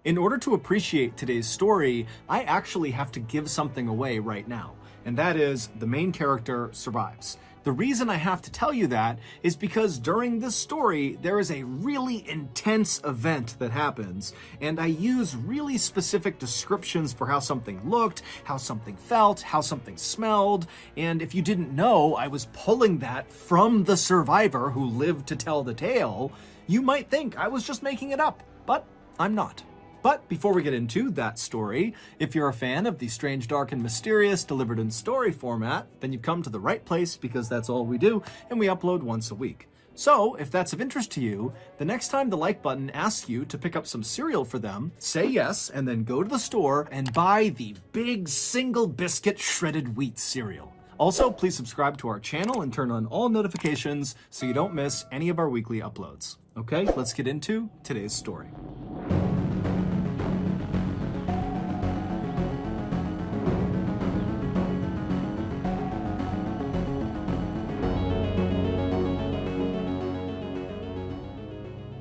In order to appreciate today's story, I actually have to give something away right now, and that is the main character survives. The reason I have to tell you that is because during this story, there is a really intense event that happens, and I use really specific descriptions for how something looked, how something felt, how something smelled, and if you didn't know I was pulling that from the survivor who lived to tell the tale, you might think I was just making it up, but I'm not. But before we get into that story, if you're a fan of the strange, dark, and mysterious delivered in story format, then you've come to the right place because that's all we do, and we upload once a week. So, if that's of interest to you, the next time the like button asks you to pick up some cereal for them, say yes, and then go to the store and buy the big single biscuit shredded wheat cereal. Also, please subscribe to our channel and turn on all notifications so you don't miss any of our weekly uploads. Okay, let's get into today's story.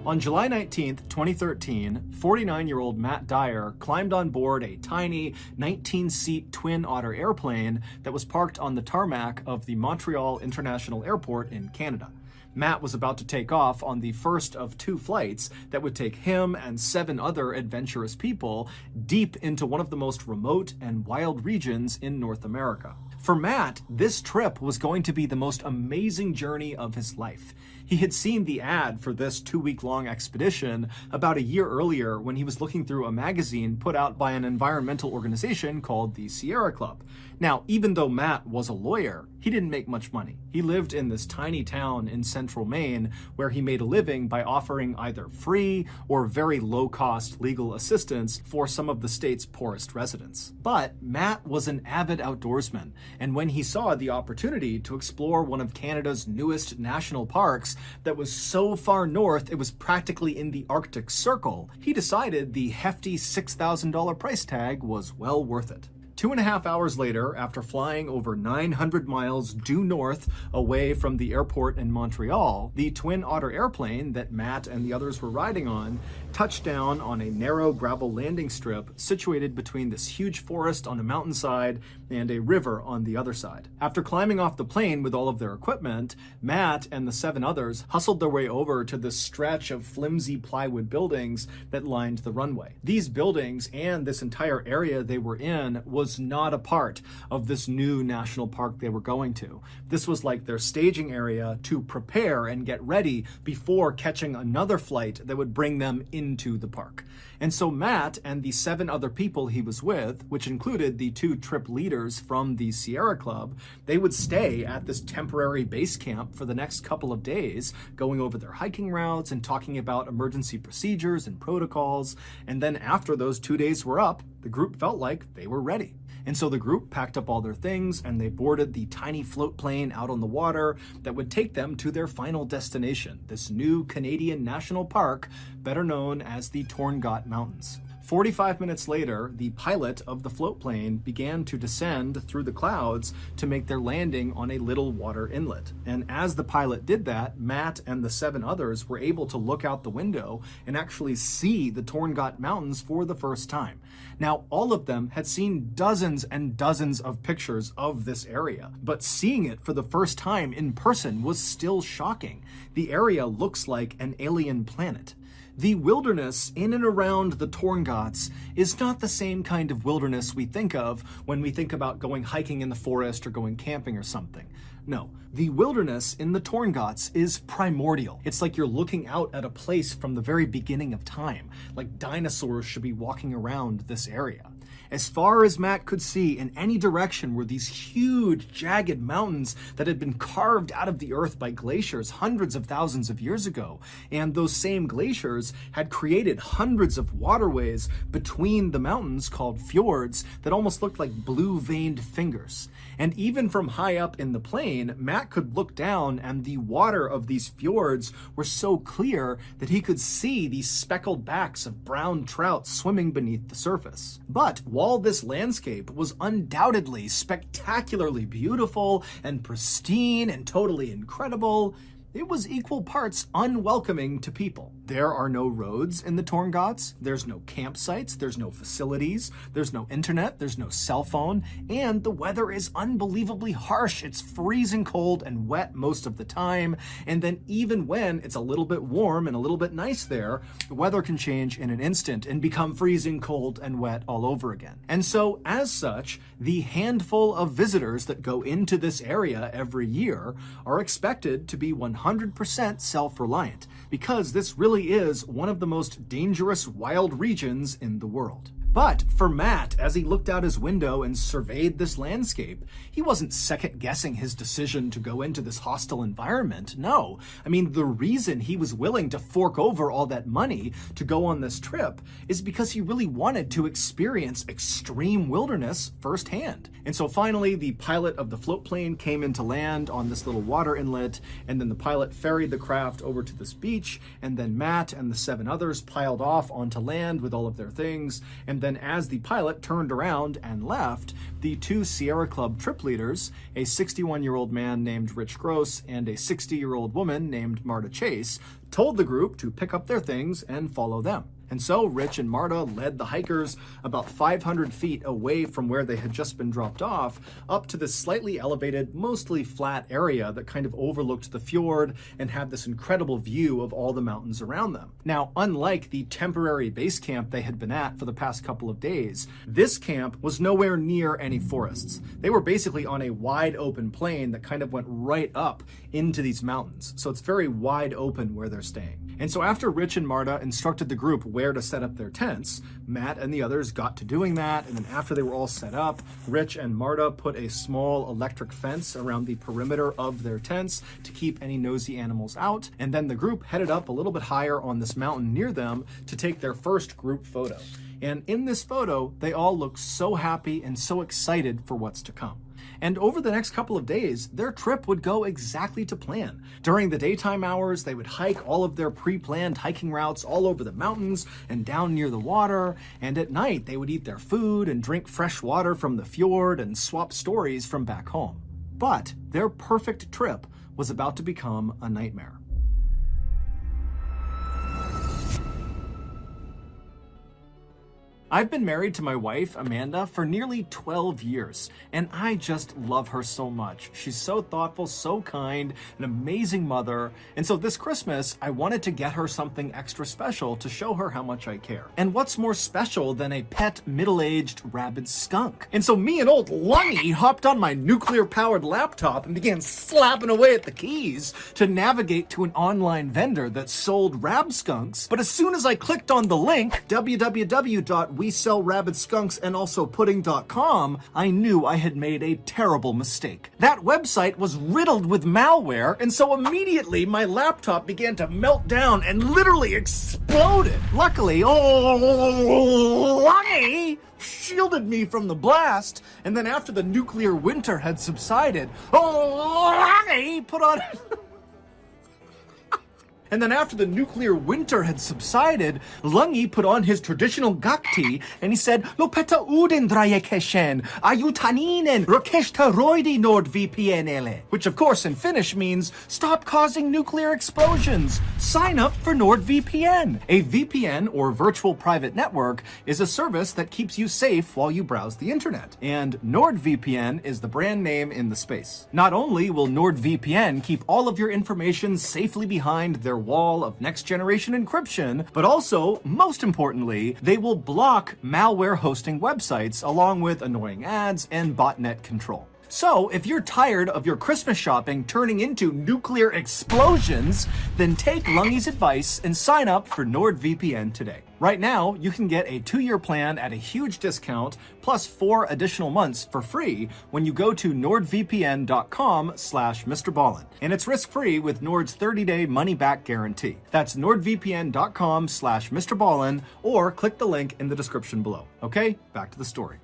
On July 19th, 2013, 49-year-old Matt Dyer climbed on board a tiny 19-seat Twin Otter airplane that was parked on the tarmac of the Montreal International Airport in Canada. Matt was about to take off on the first of 2 flights that would take him and 7 other adventurous people deep into one of the most remote and wild regions in North America. For Matt, this trip was going to be the most amazing journey of his life. He had seen the ad for this 2-week-long expedition about a year earlier when he was looking through a magazine put out by an environmental organization called the Sierra Club. Now, even though Matt was a lawyer, he didn't make much money. He lived in this tiny town in central Maine where he made a living by offering either free or very low-cost legal assistance for some of the state's poorest residents. But Matt was an avid outdoorsman, and when he saw the opportunity to explore one of Canada's newest national parks that was so far north it was practically in the Arctic Circle, he decided the hefty $6,000 price tag was well worth it. 2.5 hours later, after flying over 900 miles due north away from the airport in Montreal, the Twin Otter airplane that Matt and the others were riding on touched down on a narrow gravel landing strip situated between this huge forest on a mountainside and a river on the other side. After climbing off the plane with all of their equipment, Matt and the 7 others hustled their way over to this stretch of flimsy plywood buildings that lined the runway. These buildings and this entire area they were in was not a part of this new national park they were going to. This was like their staging area to prepare and get ready before catching another flight that would bring them into the park. And so Matt and the 7 other people he was with, which included the 2 trip leaders from the Sierra Club, they would stay at this temporary base camp for the next couple of days, going over their hiking routes and talking about emergency procedures and protocols. And then after those 2 days were up, the group felt like they were ready. And so the group packed up all their things and they boarded the tiny float plane out on the water that would take them to their final destination, this new Canadian national park, better known as the Tornat Mountains. 45 minutes later, the pilot of the float plane began to descend through the clouds to make their landing on a little water inlet. And as the pilot did that, Matt and the 7 others were able to look out the window and actually see the Tornat Mountains for the first time. Now, all of them had seen dozens and dozens of pictures of this area, but seeing it for the first time in person was still shocking. The area looks like an alien planet. The wilderness in and around the Tornats is not the same kind of wilderness we think of when we think about going hiking in the forest or going camping or something. No, the wilderness in the Tornats is primordial. It's like you're looking out at a place from the very beginning of time, like dinosaurs should be walking around this area. As far as Matt could see, in any direction were these huge, jagged mountains that had been carved out of the earth by glaciers hundreds of thousands of years ago. And those same glaciers had created hundreds of waterways between the mountains called fjords that almost looked like blue-veined fingers. And even from high up in the plane, Matt could look down and the water of these fjords were so clear that he could see these speckled backs of brown trout swimming beneath the surface. But while this landscape was undoubtedly spectacularly beautiful and pristine and totally incredible, it was equal parts unwelcoming to people. There are no roads in the Torngats, there's no campsites, there's no facilities, there's no internet, there's no cell phone, and the weather is unbelievably harsh. It's freezing cold and wet most of the time, and then even when it's a little bit warm and a little bit nice there, the weather can change in an instant and become freezing cold and wet all over again. And so, as such, the handful of visitors that go into this area every year are expected to be 100% self-reliant, because this really is one of the most dangerous wild regions in the world. But for Matt, as he looked out his window and surveyed this landscape, he wasn't second-guessing his decision to go into this hostile environment. No. I mean, the reason he was willing to fork over all that money to go on this trip is because he really wanted to experience extreme wilderness firsthand. And so finally, the pilot of the float plane came into land on this little water inlet, and then the pilot ferried the craft over to this beach, and then Matt and the 7 others piled off onto land with all of their things, and then as the pilot turned around and left, the 2 Sierra Club trip leaders, a 61-year-old man named Rich Gross and a 60-year-old woman named Marta Chase, told the group to pick up their things and follow them. And so Rich and Marta led the hikers about 500 feet away from where they had just been dropped off, up to this slightly elevated, mostly flat area that kind of overlooked the fjord and had this incredible view of all the mountains around them. Now, unlike the temporary base camp they had been at for the past couple of days, this camp was nowhere near any forests. They were basically on a wide open plain that kind of went right up into these mountains. So it's very wide open where they're staying. And so after Rich and Marta instructed the group where to set up their tents, Matt and the others got to doing that, and then after they were all set up, Rich and Marta put a small electric fence around the perimeter of their tents to keep any nosy animals out, and then the group headed up a little bit higher on this mountain near them to take their first group photo. And in this photo, they all look so happy and so excited for what's to come. And over the next couple of days, their trip would go exactly to plan. During the daytime hours, they would hike all of their pre-planned hiking routes all over the mountains and down near the water, and at night they would eat their food and drink fresh water from the fjord and swap stories from back home. But their perfect trip was about to become a nightmare. I've been married to my wife, Amanda, for nearly 12 years, and I just love her so much. She's so thoughtful, so kind, an amazing mother, and so this Christmas, I wanted to get her something extra special to show her how much I care. And what's more special than a pet, middle-aged rabid skunk? And so me and old Lungy hopped on my nuclear-powered laptop and began slapping away at the keys to navigate to an online vendor that sold rab skunks. But as soon as I clicked on the link, www.weselllrabidskunksandalsopudding.com, I knew I had made a terrible mistake. That website was riddled with malware, and so immediately my laptop began to melt down and literally exploded. Luckily, Lungy shielded me from the blast, and then after the nuclear winter had subsided, Lungy put on... And then after the nuclear winter had subsided, Lungy put on his traditional gakti, and he said, Lopeta uden drayekeshen, ayutaninen, rokeshta roidi NordVPN. Which of course in Finnish means, stop causing nuclear explosions. Sign up for NordVPN. A VPN, or virtual private network, is a service that keeps you safe while you browse the internet. And NordVPN is the brand name in the space. Not only will NordVPN keep all of your information safely behind their wall of next-generation encryption, but also, most importantly, they will block malware hosting websites along with annoying ads and botnet control. So, if you're tired of your Christmas shopping turning into nuclear explosions, then take Lungy's advice and sign up for NordVPN today. Right now, you can get a 2-year plan at a huge discount, plus 4 additional months for free when you go to nordvpn.com/MrBallen. And it's risk-free with Nord's 30-day money-back guarantee. That's nordvpn.com/MrBallen, or click the link in the description below. Okay, back to the story. .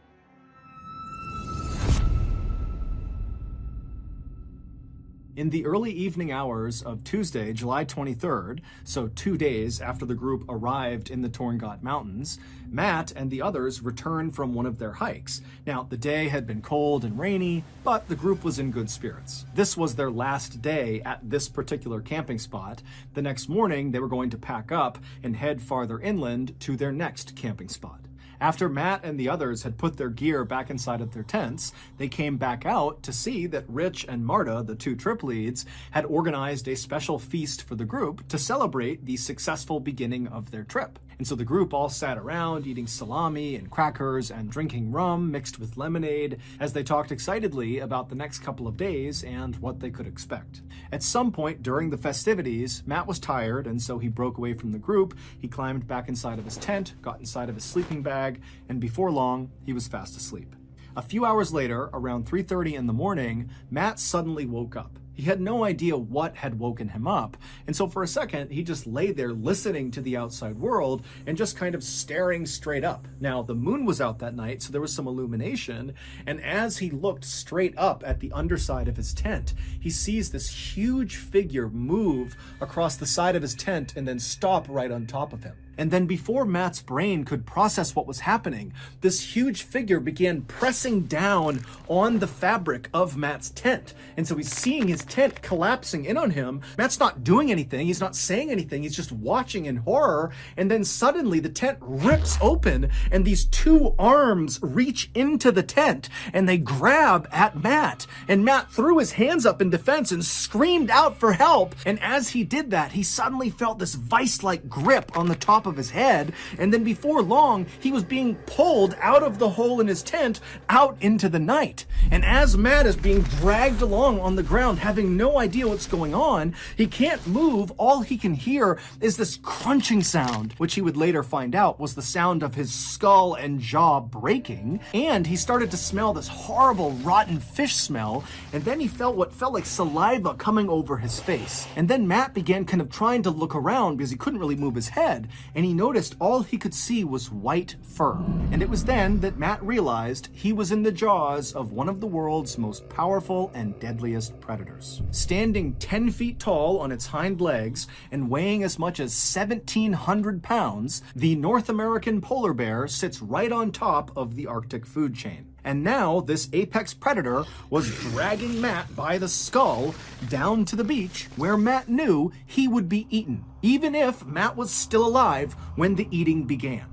In the early evening hours of Tuesday, July 23rd, so 2 days after the group arrived in the Tornat Mountains, Matt and the others returned from one of their hikes. Now, the day had been cold and rainy, but the group was in good spirits. This was their last day at this particular camping spot. The next morning, they were going to pack up and head farther inland to their next camping spot. After Matt and the others had put their gear back inside of their tents, they came back out to see that Rich and Marta, the two trip leads, had organized a special feast for the group to celebrate the successful beginning of their trip. And so the group all sat around eating salami and crackers and drinking rum mixed with lemonade as they talked excitedly about the next couple of days and what they could expect. At some point during the festivities, Matt was tired, and so he broke away from the group. He climbed back inside of his tent, got inside of his sleeping bag, and before long, he was fast asleep. A few hours later, around 3:30 in the morning, Matt suddenly woke up. He had no idea what had woken him up, and so for a second, he just lay there listening to the outside world and just kind of staring straight up. Now, the moon was out that night, so there was some illumination, and as he looked straight up at the underside of his tent, he sees this huge figure move across the side of his tent and then stop right on top of him. And then before Matt's brain could process what was happening, this huge figure began pressing down on the fabric of Matt's tent. And so he's seeing his tent collapsing in on him. Matt's not doing anything. He's not saying anything. He's just watching in horror. And then suddenly the tent rips open and these two arms reach into the tent and they grab at Matt. And Matt threw his hands up in defense and screamed out for help. And as he did that, he suddenly felt this vice-like grip on the top of his head, and then before long he was being pulled out of the hole in his tent out into the night. And as Matt is being dragged along on the ground, having no idea what's going on, he can't move. All he can hear is this crunching sound, which he would later find out was the sound of his skull and jaw breaking. And he started to smell this horrible rotten fish smell, and then he felt what felt like saliva coming over his face. And then Matt began kind of trying to look around because he couldn't really move his head, and he noticed all he could see was white fur. And it was then that Matt realized he was in the jaws of one of the world's most powerful and deadliest predators. Standing 10 feet tall on its hind legs and weighing as much as 1,700 pounds, the North American polar bear sits right on top of the Arctic food chain. And now this apex predator was dragging Matt by the skull down to the beach where Matt knew he would be eaten, even if Matt was still alive when the eating began.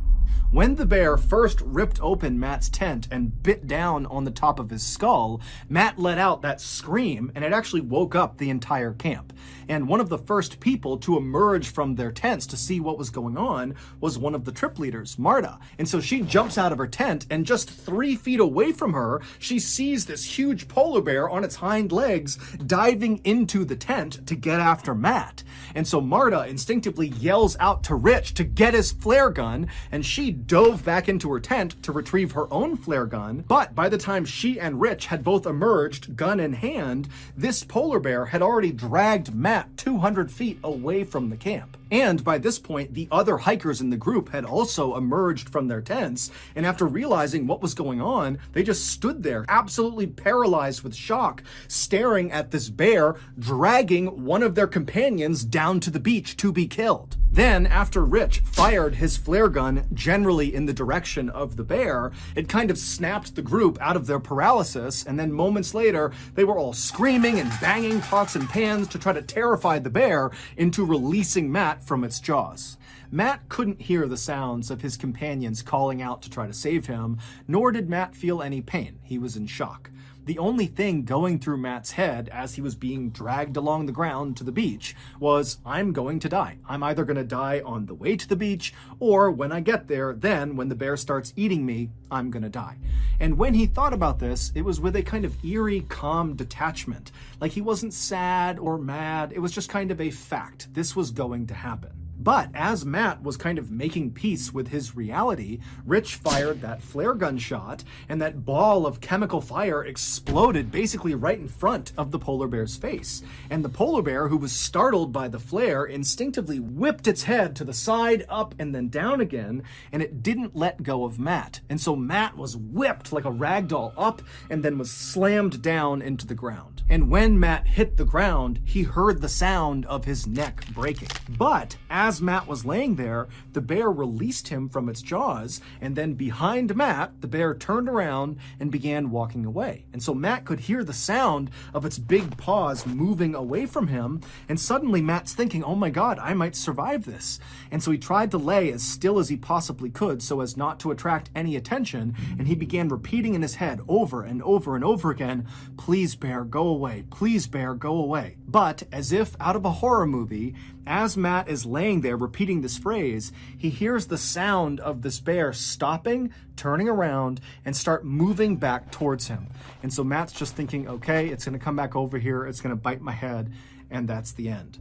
When the bear first ripped open Matt's tent and bit down on the top of his skull, Matt let out that scream, and it actually woke up the entire camp. And one of the first people to emerge from their tents to see what was going on was one of the trip leaders, Marta. And so she jumps out of her tent, and just 3 feet away from her, she sees this huge polar bear on its hind legs diving into the tent to get after Matt. And so Marta instinctively yells out to Rich to get his flare gun, and she dove back into her tent to retrieve her own flare gun. But by the time she and Rich had both emerged, gun in hand, this polar bear had already dragged Matt 200 feet away from the camp. And by this point, the other hikers in the group had also emerged from their tents, and after realizing what was going on, they just stood there, absolutely paralyzed with shock, staring at this bear dragging one of their companions down to the beach to be killed. Then, after Rich fired his flare gun generally in the direction of the bear, it kind of snapped the group out of their paralysis, and then moments later, they were all screaming and banging pots and pans to try to terrify the bear into releasing Matt from its jaws. Matt couldn't hear the sounds of his companions calling out to try to save him, nor did Matt feel any pain. He was in shock. The only thing going through Matt's head as he was being dragged along the ground to the beach was, I'm going to die. I'm either going to die on the way to the beach, or when I get there, then when the bear starts eating me, I'm going to die. And when he thought about this, it was with a kind of eerie, calm detachment. Like he wasn't sad or mad. It was just kind of a fact. This was going to happen. But as Matt was kind of making peace with his reality, Rich fired that flare gun shot, and that ball of chemical fire exploded basically right in front of the polar bear's face. And the polar bear, who was startled by the flare, instinctively whipped its head to the side, up, and then down again, and it didn't let go of Matt. And so Matt was whipped like a rag doll up and then was slammed down into the ground. And when Matt hit the ground, he heard the sound of his neck breaking. But as Matt was laying there, the bear released him from its jaws, and then behind Matt, the bear turned around and began walking away. And so Matt could hear the sound of its big paws moving away from him, and suddenly Matt's thinking, oh my God, I might survive this. And so he tried to lay as still as he possibly could so as not to attract any attention, and he began repeating in his head over and over and over again, please bear, go away, please bear, go away. But as if out of a horror movie, as Matt is laying there repeating this phrase, he hears the sound of this bear stopping, turning around, and start moving back towards him. And so Matt's just thinking, okay, it's gonna come back over here, it's gonna bite my head, and that's the end.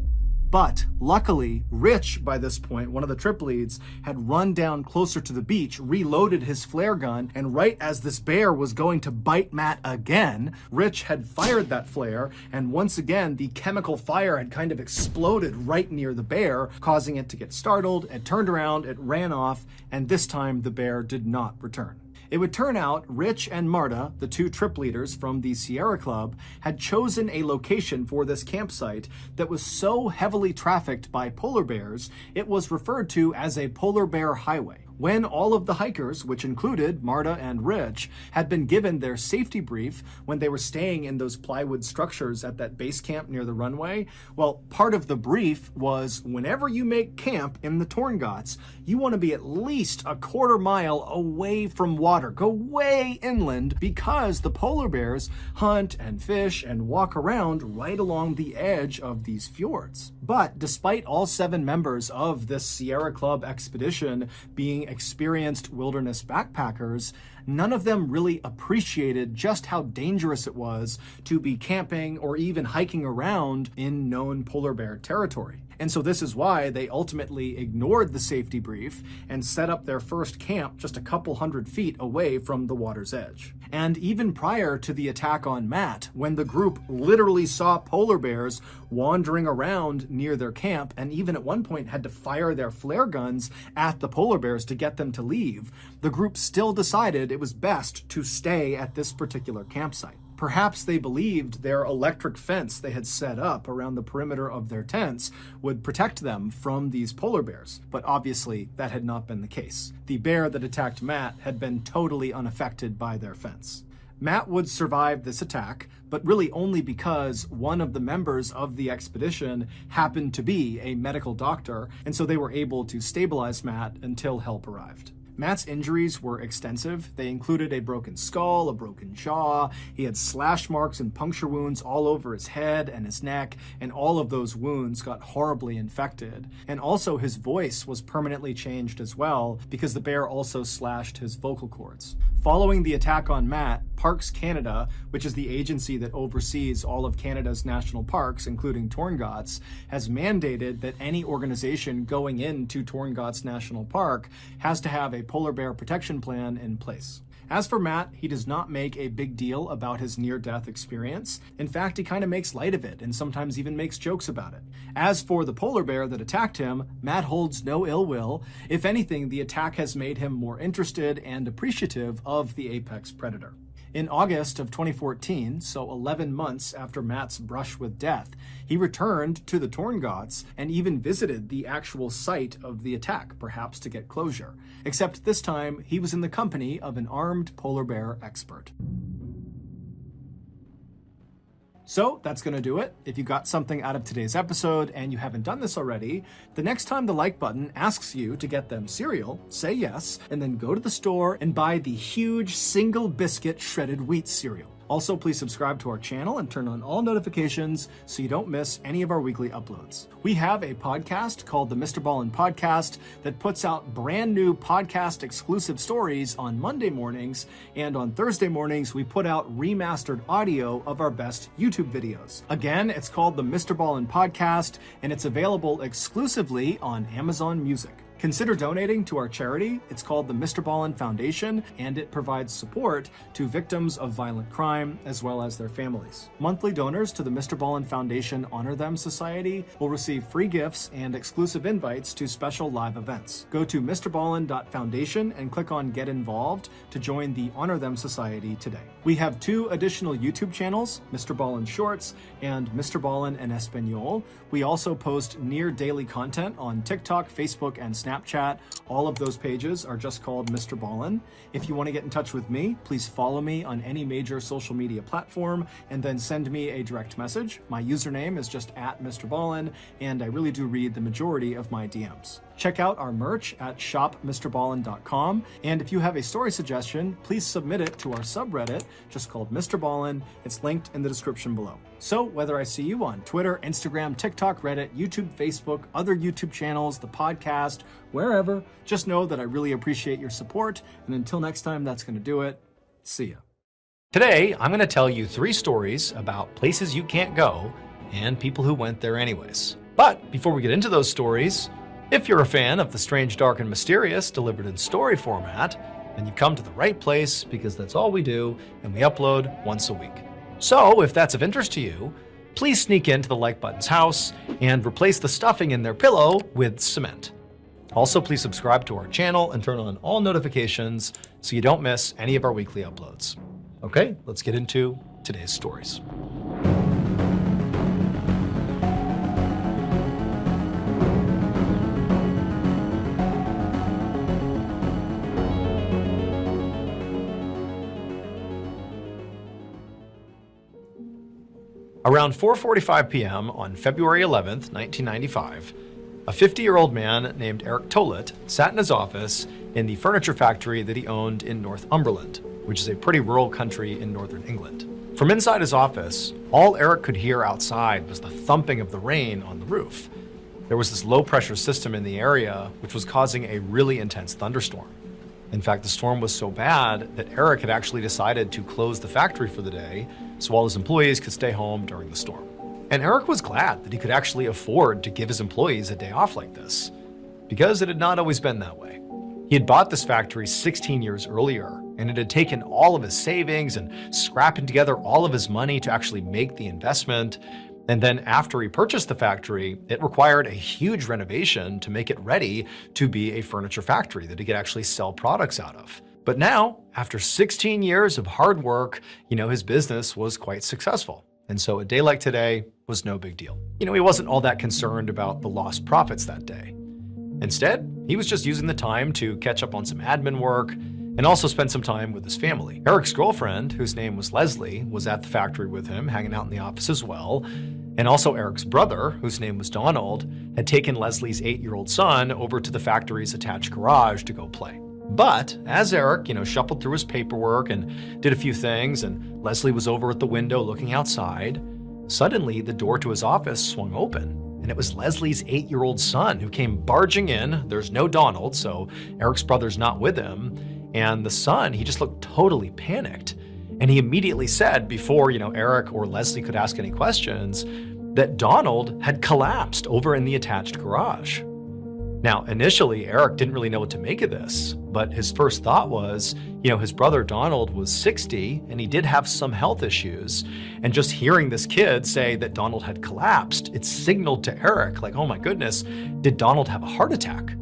But luckily, Rich, by this point, one of the trip leads, had run down closer to the beach, reloaded his flare gun, and right as this bear was going to bite Matt again, Rich had fired that flare, and once again, the chemical fire had kind of exploded right near the bear, causing it to get startled. It turned around, it ran off, and this time the bear did not return. It would turn out Rich and Marta, the two trip leaders from the Sierra Club, had chosen a location for this campsite that was so heavily trafficked by polar bears, it was referred to as a polar bear highway. When all of the hikers, which included Marta and Rich, had been given their safety brief when they were staying in those plywood structures at that base camp near the runway, well, part of the brief was whenever you make camp in the Tornats, you want to be at least a quarter mile away from water. Go way inland because the polar bears hunt and fish and walk around right along the edge of these fjords. But despite all 7 members of this Sierra Club expedition being experienced wilderness backpackers, none of them really appreciated just how dangerous it was to be camping or even hiking around in known polar bear territory. And so this is why they ultimately ignored the safety brief and set up their first camp just a couple hundred feet away from the water's edge. And even prior to the attack on Matt, when the group literally saw polar bears wandering around near their camp, and even at one point had to fire their flare guns at the polar bears to get them to leave, the group still decided it was best to stay at this particular campsite. Perhaps they believed their electric fence they had set up around the perimeter of their tents would protect them from these polar bears, but obviously that had not been the case. The bear that attacked Matt had been totally unaffected by their fence. Matt would survive this attack, but really only because one of the members of the expedition happened to be a medical doctor, and so they were able to stabilize Matt until help arrived. Matt's injuries were extensive. They included a broken skull, a broken jaw. He had slash marks and puncture wounds all over his head and his neck, and all of those wounds got horribly infected. And also his voice was permanently changed as well because the bear also slashed his vocal cords. Following the attack on Matt, Parks Canada, which is the agency that oversees all of Canada's national parks, including Tornats, has mandated that any organization going into Tornats National Park has to have a polar bear protection plan in place. As for Matt, he does not make a big deal about his near-death experience. In fact, he kind of makes light of it and sometimes even makes jokes about it. As for the polar bear that attacked him, Matt holds no ill will. If anything, the attack has made him more interested and appreciative of the apex predator. In August of 2014, so 11 months after Matt's brush with death, he returned to the Tornats and even visited the actual site of the attack, perhaps to get closure. Except this time, he was in the company of an armed polar bear expert. So that's going to do it. If you got something out of today's episode and you haven't done this already, the next time the like button asks you to get them cereal, say yes, and then go to the store and buy the huge single biscuit shredded wheat cereal. Also, please subscribe to our channel and turn on all notifications so you don't miss any of our weekly uploads. We have a podcast called the MrBallen Podcast that puts out brand new podcast exclusive stories on Monday mornings, and on Thursday mornings we put out remastered audio of our best YouTube videos. Again, it's called the MrBallen Podcast, and it's available exclusively on Amazon Music. Consider donating to our charity. It's called the MrBallen Foundation, and it provides support to victims of violent crime as well as their families. Monthly donors to the MrBallen Foundation Honor Them Society will receive free gifts and exclusive invites to special live events. Go to MrBallen.Foundation and click on Get Involved to join the Honor Them Society today. We have 2 additional YouTube channels, MrBallen Shorts and MrBallen en Espanol. We also post near daily content on TikTok, Facebook, and Snapchat. All of those pages are just called MrBallen. If you want to get in touch with me, please follow me on any major social media platform and then send me a direct message. My username is just @MrBallen, and I really do read the majority of my DMs. Check out our merch at shopmrballen.com, and if you have a story suggestion, please submit it to our subreddit just called MrBallen. It's linked in the description below. So whether I see you on Twitter, Instagram, TikTok, Reddit, YouTube, Facebook, other YouTube channels, the podcast, wherever, just know that I really appreciate your support, and until next time, that's going to do it. See ya. Today, I'm going to tell you 3 stories about places you can't go and people who went there anyways. But before we get into those stories, if you're a fan of the strange, dark, and mysterious delivered in story format, then you've come to the right place, because that's all we do, and we upload once a week. So if that's of interest to you, please sneak into the like button's house and replace the stuffing in their pillow with cement. Also, please subscribe to our channel and turn on all notifications so you don't miss any of our weekly uploads. Okay, let's get into today's stories. Around 4:45 p.m. on February 11th, 1995, a 50-year-old man named Eric Tornat sat in his office in the furniture factory that he owned in Northumberland, which is a pretty rural country in northern England. From inside his office, all Eric could hear outside was the thumping of the rain on the roof. There was this low-pressure system in the area which was causing a really intense thunderstorm. In fact, the storm was so bad that Eric had actually decided to close the factory for the day so all his employees could stay home during the storm. And Eric was glad that he could actually afford to give his employees a day off like this, because it had not always been that way. He had bought this factory 16 years earlier, and it had taken all of his savings and scrapping together all of his money to actually make the investment. And then after he purchased the factory, it required a huge renovation to make it ready to be a furniture factory that he could actually sell products out of. But now, after 16 years of hard work, his business was quite successful. And so a day like today was no big deal. He wasn't all that concerned about the lost profits that day. Instead, he was just using the time to catch up on some admin work and also spend some time with his family. Eric's girlfriend, whose name was Leslie, was at the factory with him, hanging out in the office as well. And also Eric's brother, whose name was Donald, had taken Leslie's 8-year-old son over to the factory's attached garage to go play. But as Eric, shuffled through his paperwork and did a few things, and Leslie was over at the window looking outside, suddenly the door to his office swung open. And it was Leslie's 8-year-old son who came barging in. There's no Donald, so Eric's brother's not with him. And the son, he just looked totally panicked. And he immediately said, before, Eric or Leslie could ask any questions, that Donald had collapsed over in the attached garage. Now, initially, Eric didn't really know what to make of this, but his first thought was, his brother Donald was 60 and he did have some health issues. And just hearing this kid say that Donald had collapsed, it signaled to Eric, like, oh my goodness, did Donald have a heart attack?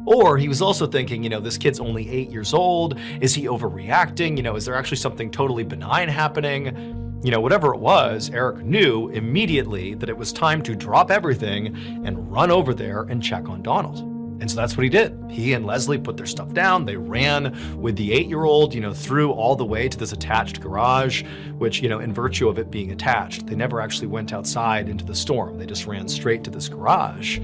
Or he was also thinking, this kid's only 8 years old. Is he overreacting? Is there actually something totally benign happening? Whatever it was, Eric knew immediately that it was time to drop everything and run over there and check on Donald. And so that's what he did. He and Leslie put their stuff down. They ran with the 8-year-old, through all the way to this attached garage, which, in virtue of it being attached, they never actually went outside into the storm. They just ran straight to this garage.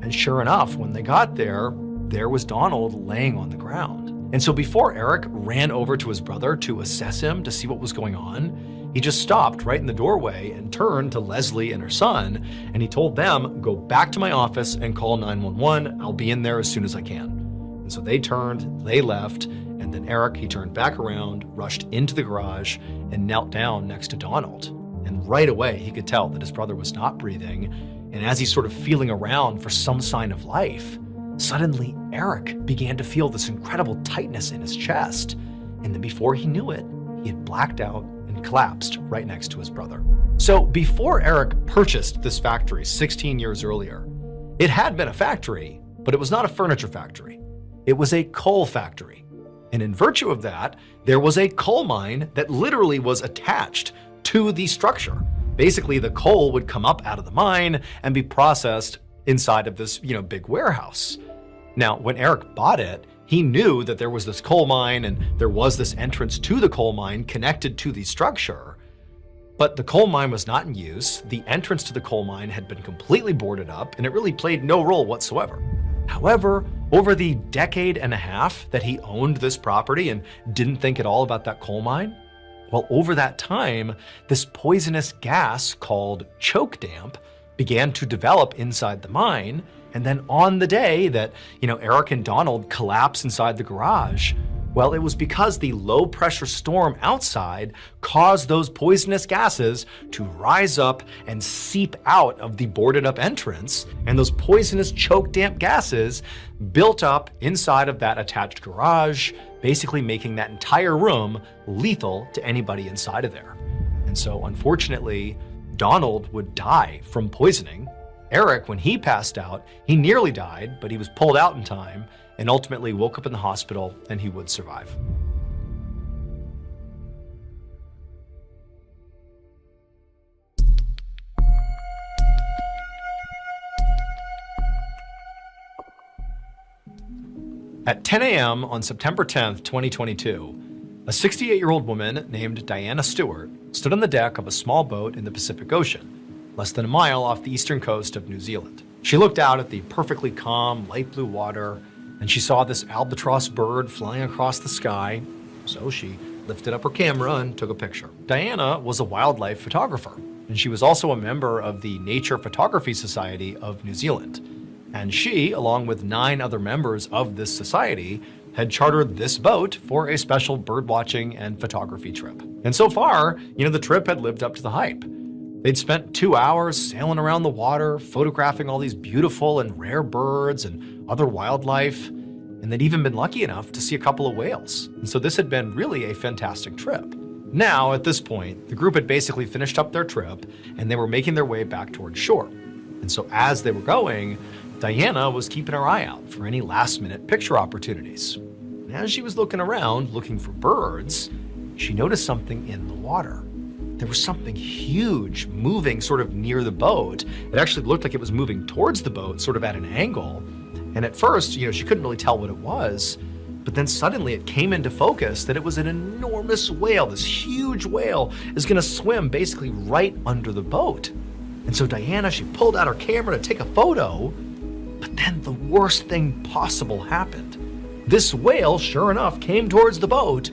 And sure enough, when they got there, there was Donald laying on the ground. And so before Eric ran over to his brother to assess him, to see what was going on, he just stopped right in the doorway and turned to Leslie and her son, and he told them, "Go back to my office and call 911. I'll be in there as soon as I can." And so they turned, they left, and then Eric, he turned back around, rushed into the garage, and knelt down next to Donald. And right away, he could tell that his brother was not breathing, and as he's sort of feeling around for some sign of life, suddenly Eric began to feel this incredible tightness in his chest. And then before he knew it, he had blacked out and collapsed right next to his brother. So before Eric purchased this factory 16 years earlier, it had been a factory, but it was not a furniture factory. It was a coal factory. And in virtue of that, there was a coal mine that literally was attached to the structure. Basically, the coal would come up out of the mine and be processed inside of this, big warehouse. Now, when Eric bought it, he knew that there was this coal mine and there was this entrance to the coal mine connected to the structure. But the coal mine was not in use. The entrance to the coal mine had been completely boarded up, and it really played no role whatsoever. However, over the decade and a half that he owned this property and didn't think at all about that coal mine, well, over that time, this poisonous gas called choke damp began to develop inside the mine. And then on the day that, Eric and Donald collapsed inside the garage, well, it was because the low pressure storm outside caused those poisonous gases to rise up and seep out of the boarded up entrance. And those poisonous choke damp gases built up inside of that attached garage, basically making that entire room lethal to anybody inside of there. And so unfortunately, Donald would die from poisoning. Eric, when he passed out, he nearly died, but he was pulled out in time and ultimately woke up in the hospital, and he would survive. At 10 a.m. on September 10th, 2022, a 68-year-old woman named Diana Stewart stood on the deck of a small boat in the Pacific Ocean, less than a mile off the eastern coast of New Zealand. She looked out at the perfectly calm, light blue water, and she saw this albatross bird flying across the sky, so she lifted up her camera and took a picture. Diana was a wildlife photographer, and she was also a member of the Nature Photography Society of New Zealand. And she, along with 9 other members of this society, had chartered this boat for a special birdwatching and photography trip. And so far, the trip had lived up to the hype. They'd spent 2 hours sailing around the water, photographing all these beautiful and rare birds and other wildlife, and they'd even been lucky enough to see a couple of whales. And so this had been really a fantastic trip. Now, at this point, the group had basically finished up their trip, and they were making their way back towards shore. And so as they were going, Diana was keeping her eye out for any last-minute picture opportunities. And as she was looking around, looking for birds, she noticed something in the water. There was something huge moving sort of near the boat. It actually looked like it was moving towards the boat, sort of at an angle. And at first, she couldn't really tell what it was. But then suddenly it came into focus that it was an enormous whale. This huge whale is going to swim basically right under the boat. And so Diana, she pulled out her camera to take a photo. But then the worst thing possible happened. This whale, sure enough, came towards the boat,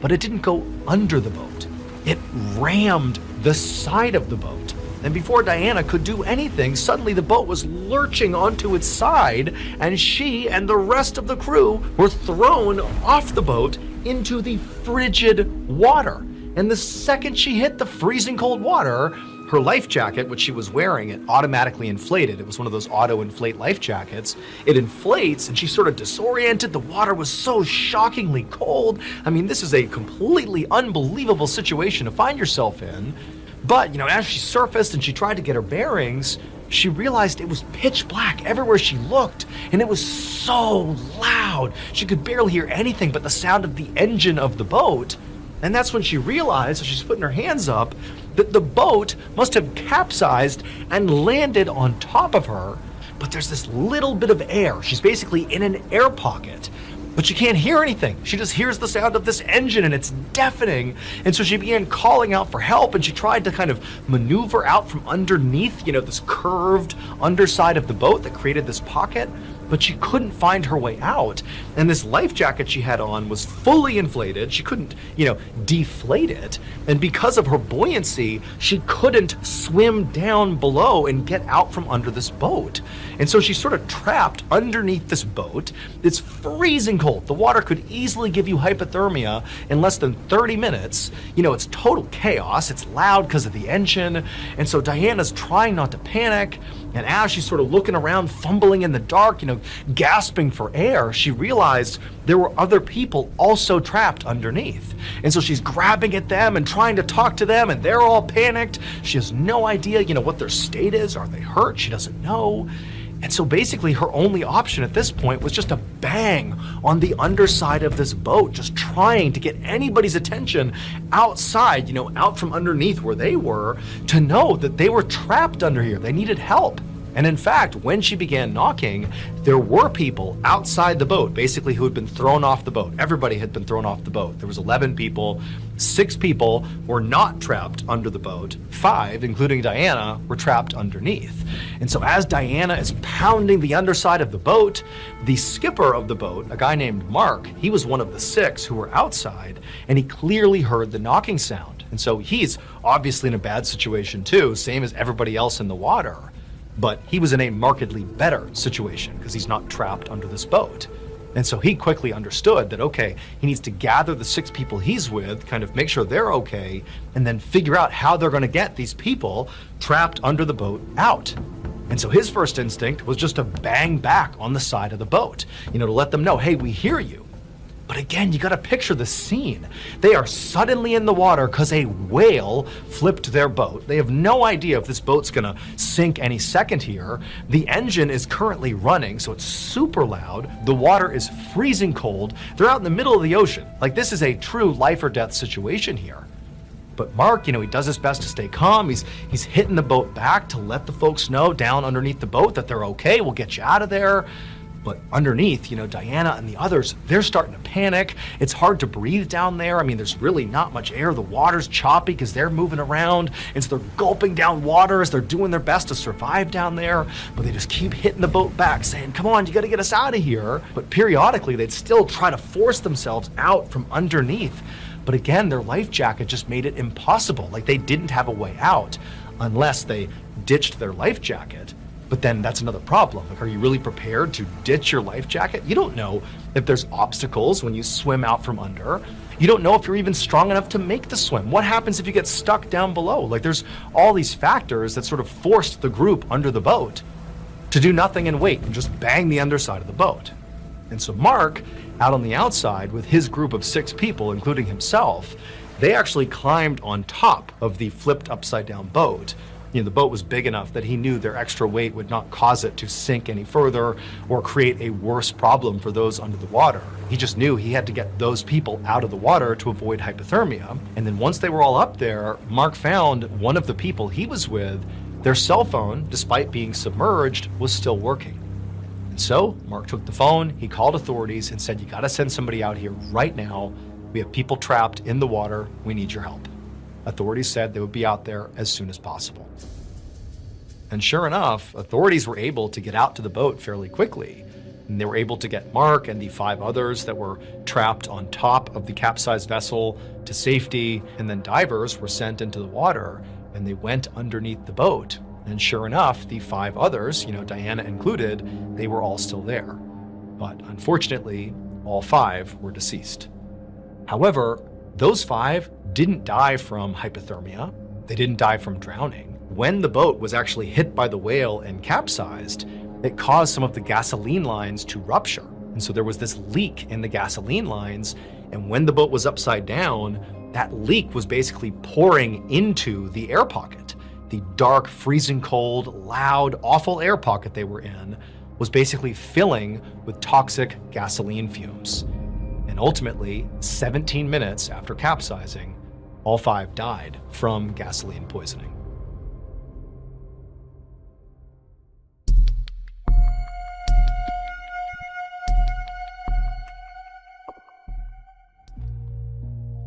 but it didn't go under the boat. It rammed the side of the boat. And before Diana could do anything, suddenly the boat was lurching onto its side, and she and the rest of the crew were thrown off the boat into the frigid water. And the second she hit the freezing cold water, her life jacket, which she was wearing, it automatically inflated. It was one of those auto-inflate life jackets. It inflates, and she's sort of disoriented. The water was so shockingly cold. I mean, this is a completely unbelievable situation to find yourself in. But, as she surfaced and she tried to get her bearings, she realized it was pitch black everywhere she looked, and it was so loud. She could barely hear anything but the sound of the engine of the boat. And that's when she realized, as she's putting her hands up, that the boat must have capsized and landed on top of her. But there's this little bit of air. She's basically in an air pocket, but she can't hear anything. She just hears the sound of this engine, and it's deafening. And so she began calling out for help, and she tried to kind of maneuver out from underneath, this curved underside of the boat that created this pocket. but she couldn't find her way out. And this life jacket she had on was fully inflated. She couldn't, deflate it. And because of her buoyancy, she couldn't swim down below and get out from under this boat. And so she's sort of trapped underneath this boat. It's freezing cold. The water could easily give you hypothermia in less than 30 minutes. It's total chaos. It's loud because of the engine. And so Diana's trying not to panic. And as she's sort of looking around, fumbling in the dark, gasping for air, she realized there were other people also trapped underneath. And so she's grabbing at them and trying to talk to them, and they're all panicked. She has no idea, what their state is. Are they hurt? She doesn't know. And so basically her only option at this point was just to bang on the underside of this boat, just trying to get anybody's attention outside, out from underneath where they were, to know that they were trapped under here. They needed help. And in fact, when she began knocking, there were people outside the boat, basically, who had been thrown off the boat. Everybody had been thrown off the boat. There was 11 people. 6 people were not trapped under the boat. 5, including Diana, were trapped underneath. And so as Diana is pounding the underside of the boat, the skipper of the boat, a guy named Mark, he was one of the 6 who were outside, and he clearly heard the knocking sound. And so he's obviously in a bad situation too, same as everybody else in the water. But he was in a markedly better situation because he's not trapped under this boat. And so he quickly understood that, okay, he needs to gather the 6 people he's with, kind of make sure they're okay, and then figure out how they're going to get these people trapped under the boat out. And so his first instinct was just to bang back on the side of the boat, to let them know, hey, we hear you. But again, you got to picture the scene. They are suddenly in the water because a whale flipped their boat. They have no idea if this boat's going to sink any second here. The engine is currently running, so it's super loud. The water is freezing cold. They're out in the middle of the ocean. Like, this is a true life or death situation here. But Mark, he does his best to stay calm. He's hitting the boat back to let the folks know down underneath the boat that they're okay. We'll get you out of there. But underneath, Diana and the others, they're starting to panic. It's hard to breathe down there. I mean, there's really not much air. The water's choppy because they're moving around. And so they're gulping down water as they're doing their best to survive down there. But they just keep hitting the boat back, saying, come on, you got to get us out of here. But periodically, they'd still try to force themselves out from underneath. But again, their life jacket just made it impossible. Like, they didn't have a way out unless they ditched their life jacket. But then that's another problem. Like, are you really prepared to ditch your life jacket? You don't know if there's obstacles when you swim out from under. You don't know if you're even strong enough to make the swim. What happens if you get stuck down below? Like, there's all these factors that sort of forced the group under the boat to do nothing and wait and just bang the underside of the boat. And so Mark, out on the outside with his group of 6 people, including himself, they actually climbed on top of the flipped upside down boat. The boat was big enough that he knew their extra weight would not cause it to sink any further or create a worse problem for those under the water. He just knew he had to get those people out of the water to avoid hypothermia. And then once they were all up there, Mark found one of the people he was with, their cell phone, despite being submerged, was still working. And so Mark took the phone, he called authorities and said, you got to send somebody out here right now. We have people trapped in the water. We need your help. Authorities said they would be out there as soon as possible. And sure enough, authorities were able to get out to the boat fairly quickly. And they were able to get Mark and the 5 others that were trapped on top of the capsized vessel to safety. And then divers were sent into the water and they went underneath the boat. And sure enough, the 5 others, Diana included, they were all still there. But unfortunately, all 5 were deceased. However, those 5 didn't die from hypothermia. They didn't die from drowning. When the boat was actually hit by the whale and capsized, it caused some of the gasoline lines to rupture. And so there was this leak in the gasoline lines. And when the boat was upside down, that leak was basically pouring into the air pocket. The dark, freezing cold, loud, awful air pocket they were in was basically filling with toxic gasoline fumes. And ultimately, 17 minutes after capsizing, all 5 died from gasoline poisoning.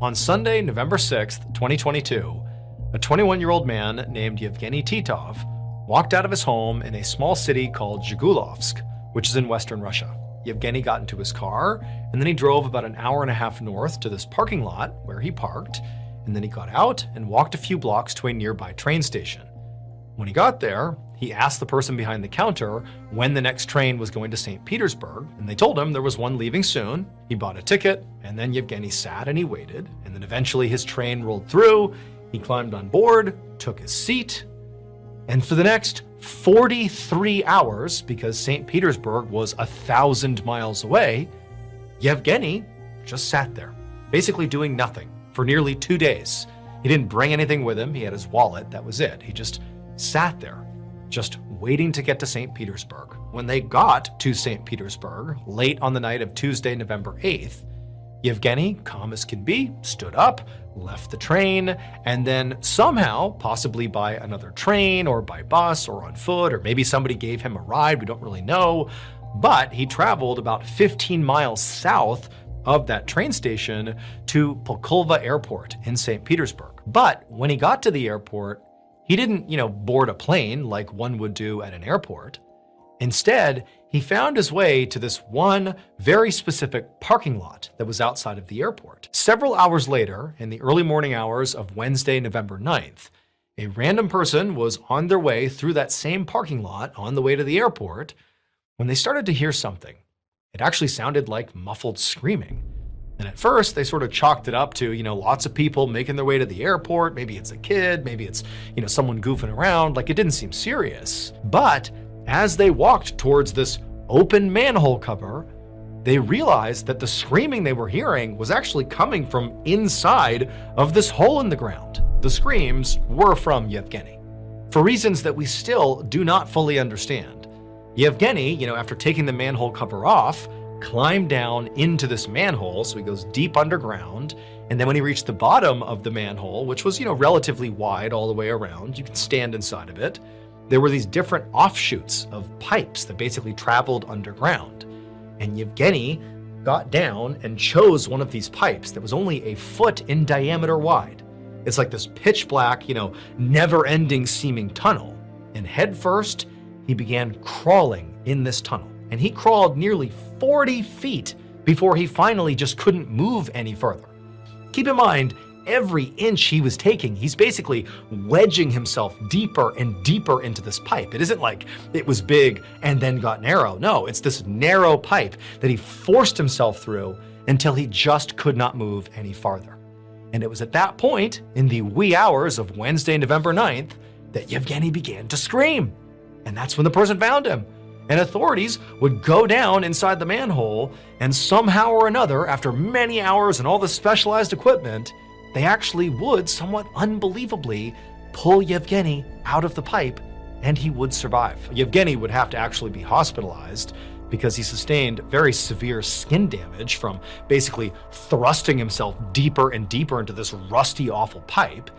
On Sunday, November 6th, 2022, a 21-year-old man named Yevgeny Titov walked out of his home in a small city called Zhigulovsk, which is in western Russia. Yevgeny got into his car, and then he drove about an hour and a half north to this parking lot where he parked, and then he got out and walked a few blocks to a nearby train station. When he got there, he asked the person behind the counter when the next train was going to St. Petersburg, and they told him there was one leaving soon. He bought a ticket, and then Yevgeny sat and he waited, and then eventually his train rolled through. He climbed on board, took his seat, and for the next 43 hours, because St. Petersburg was 1,000 miles away, Yevgeny just sat there, basically doing nothing for nearly 2 days. He didn't bring anything with him. He had his wallet. That was it. He just sat there, just waiting to get to St. Petersburg. When they got to St. Petersburg, late on the night of Tuesday, November 8th, Yevgeny, calm as can be, stood up, left the train, and then somehow, possibly by another train or by bus or on foot, or maybe somebody gave him a ride, we don't really know, but he traveled about 15 miles south of that train station to Pulkova Airport in St. Petersburg. But when he got to the airport, he didn't, board a plane like one would do at an airport. Instead, he found his way to this one very specific parking lot that was outside of the airport. Several hours later, in the early morning hours of Wednesday, November 9th, a random person was on their way through that same parking lot on the way to the airport when they started to hear something. It actually sounded like muffled screaming. And at first, they sort of chalked it up to, lots of people making their way to the airport. Maybe it's a kid, maybe it's, someone goofing around. Like, it didn't seem serious. But as they walked towards this open manhole cover, they realized that the screaming they were hearing was actually coming from inside of this hole in the ground. The screams were from Yevgeny, for reasons that we still do not fully understand. Yevgeny, after taking the manhole cover off, climbed down into this manhole, so he goes deep underground, and then when he reached the bottom of the manhole, which was, relatively wide all the way around, you could stand inside of it, there were these different offshoots of pipes that basically traveled underground. And Yevgeny got down and chose one of these pipes that was only a foot in diameter wide. It's like this pitch black, never-ending seeming tunnel. And head first, he began crawling in this tunnel. And he crawled nearly 40 feet before he finally just couldn't move any further. Keep in mind, every inch he was taking, he's basically wedging himself deeper and deeper into this pipe. It isn't like it was big and then got narrow. No, it's this narrow pipe that he forced himself through until he just could not move any farther. And it was at that point, in the wee hours of Wednesday, November 9th, that Yevgeny began to scream. And that's when the person found him. And authorities would go down inside the manhole, and somehow or another, after many hours and all the specialized equipment, they actually would, somewhat unbelievably, pull Yevgeny out of the pipe, and he would survive. Yevgeny would have to actually be hospitalized because he sustained very severe skin damage from basically thrusting himself deeper and deeper into this rusty, awful pipe.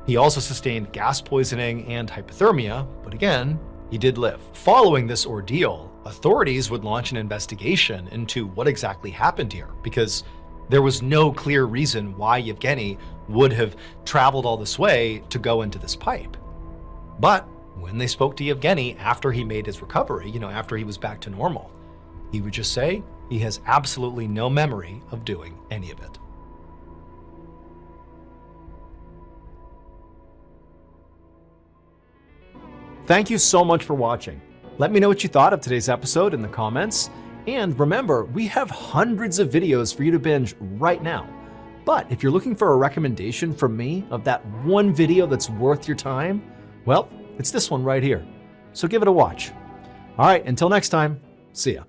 He also sustained gas poisoning and hypothermia, but again, he did live. Following this ordeal, authorities would launch an investigation into what exactly happened here, because there was no clear reason why Yevgeny would have traveled all this way to go into this pipe. But when they spoke to Yevgeny after he made his recovery, after he was back to normal, he would just say he has absolutely no memory of doing any of it. Thank you so much for watching. Let me know what you thought of today's episode in the comments. And remember, we have hundreds of videos for you to binge right now. But if you're looking for a recommendation from me of that one video that's worth your time, well, it's this one right here. So give it a watch. All right, until next time, see ya.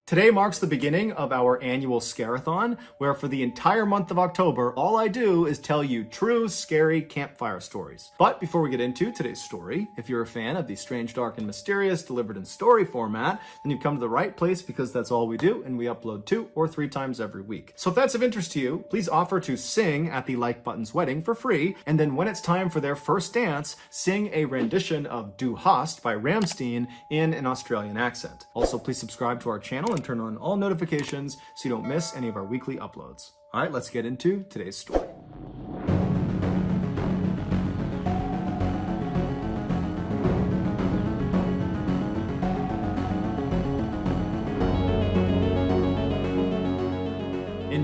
Today marks the beginning of our annual Scarathon, where for the entire month of October, all I do is tell you true, scary campfire stories. But before we get into today's story, if you're a fan of the strange, dark, and mysterious delivered in story format, then you've come to the right place, because that's all we do, and we upload 2 or 3 times every week. So if that's of interest to you, please offer to sing at the Like Button's wedding for free, and then when it's time for their first dance, sing a rendition of Du Hast by Rammstein in an Australian accent. Also, please subscribe to our channel and turn on all notifications so you don't miss any of our weekly uploads. All right, let's get into today's story.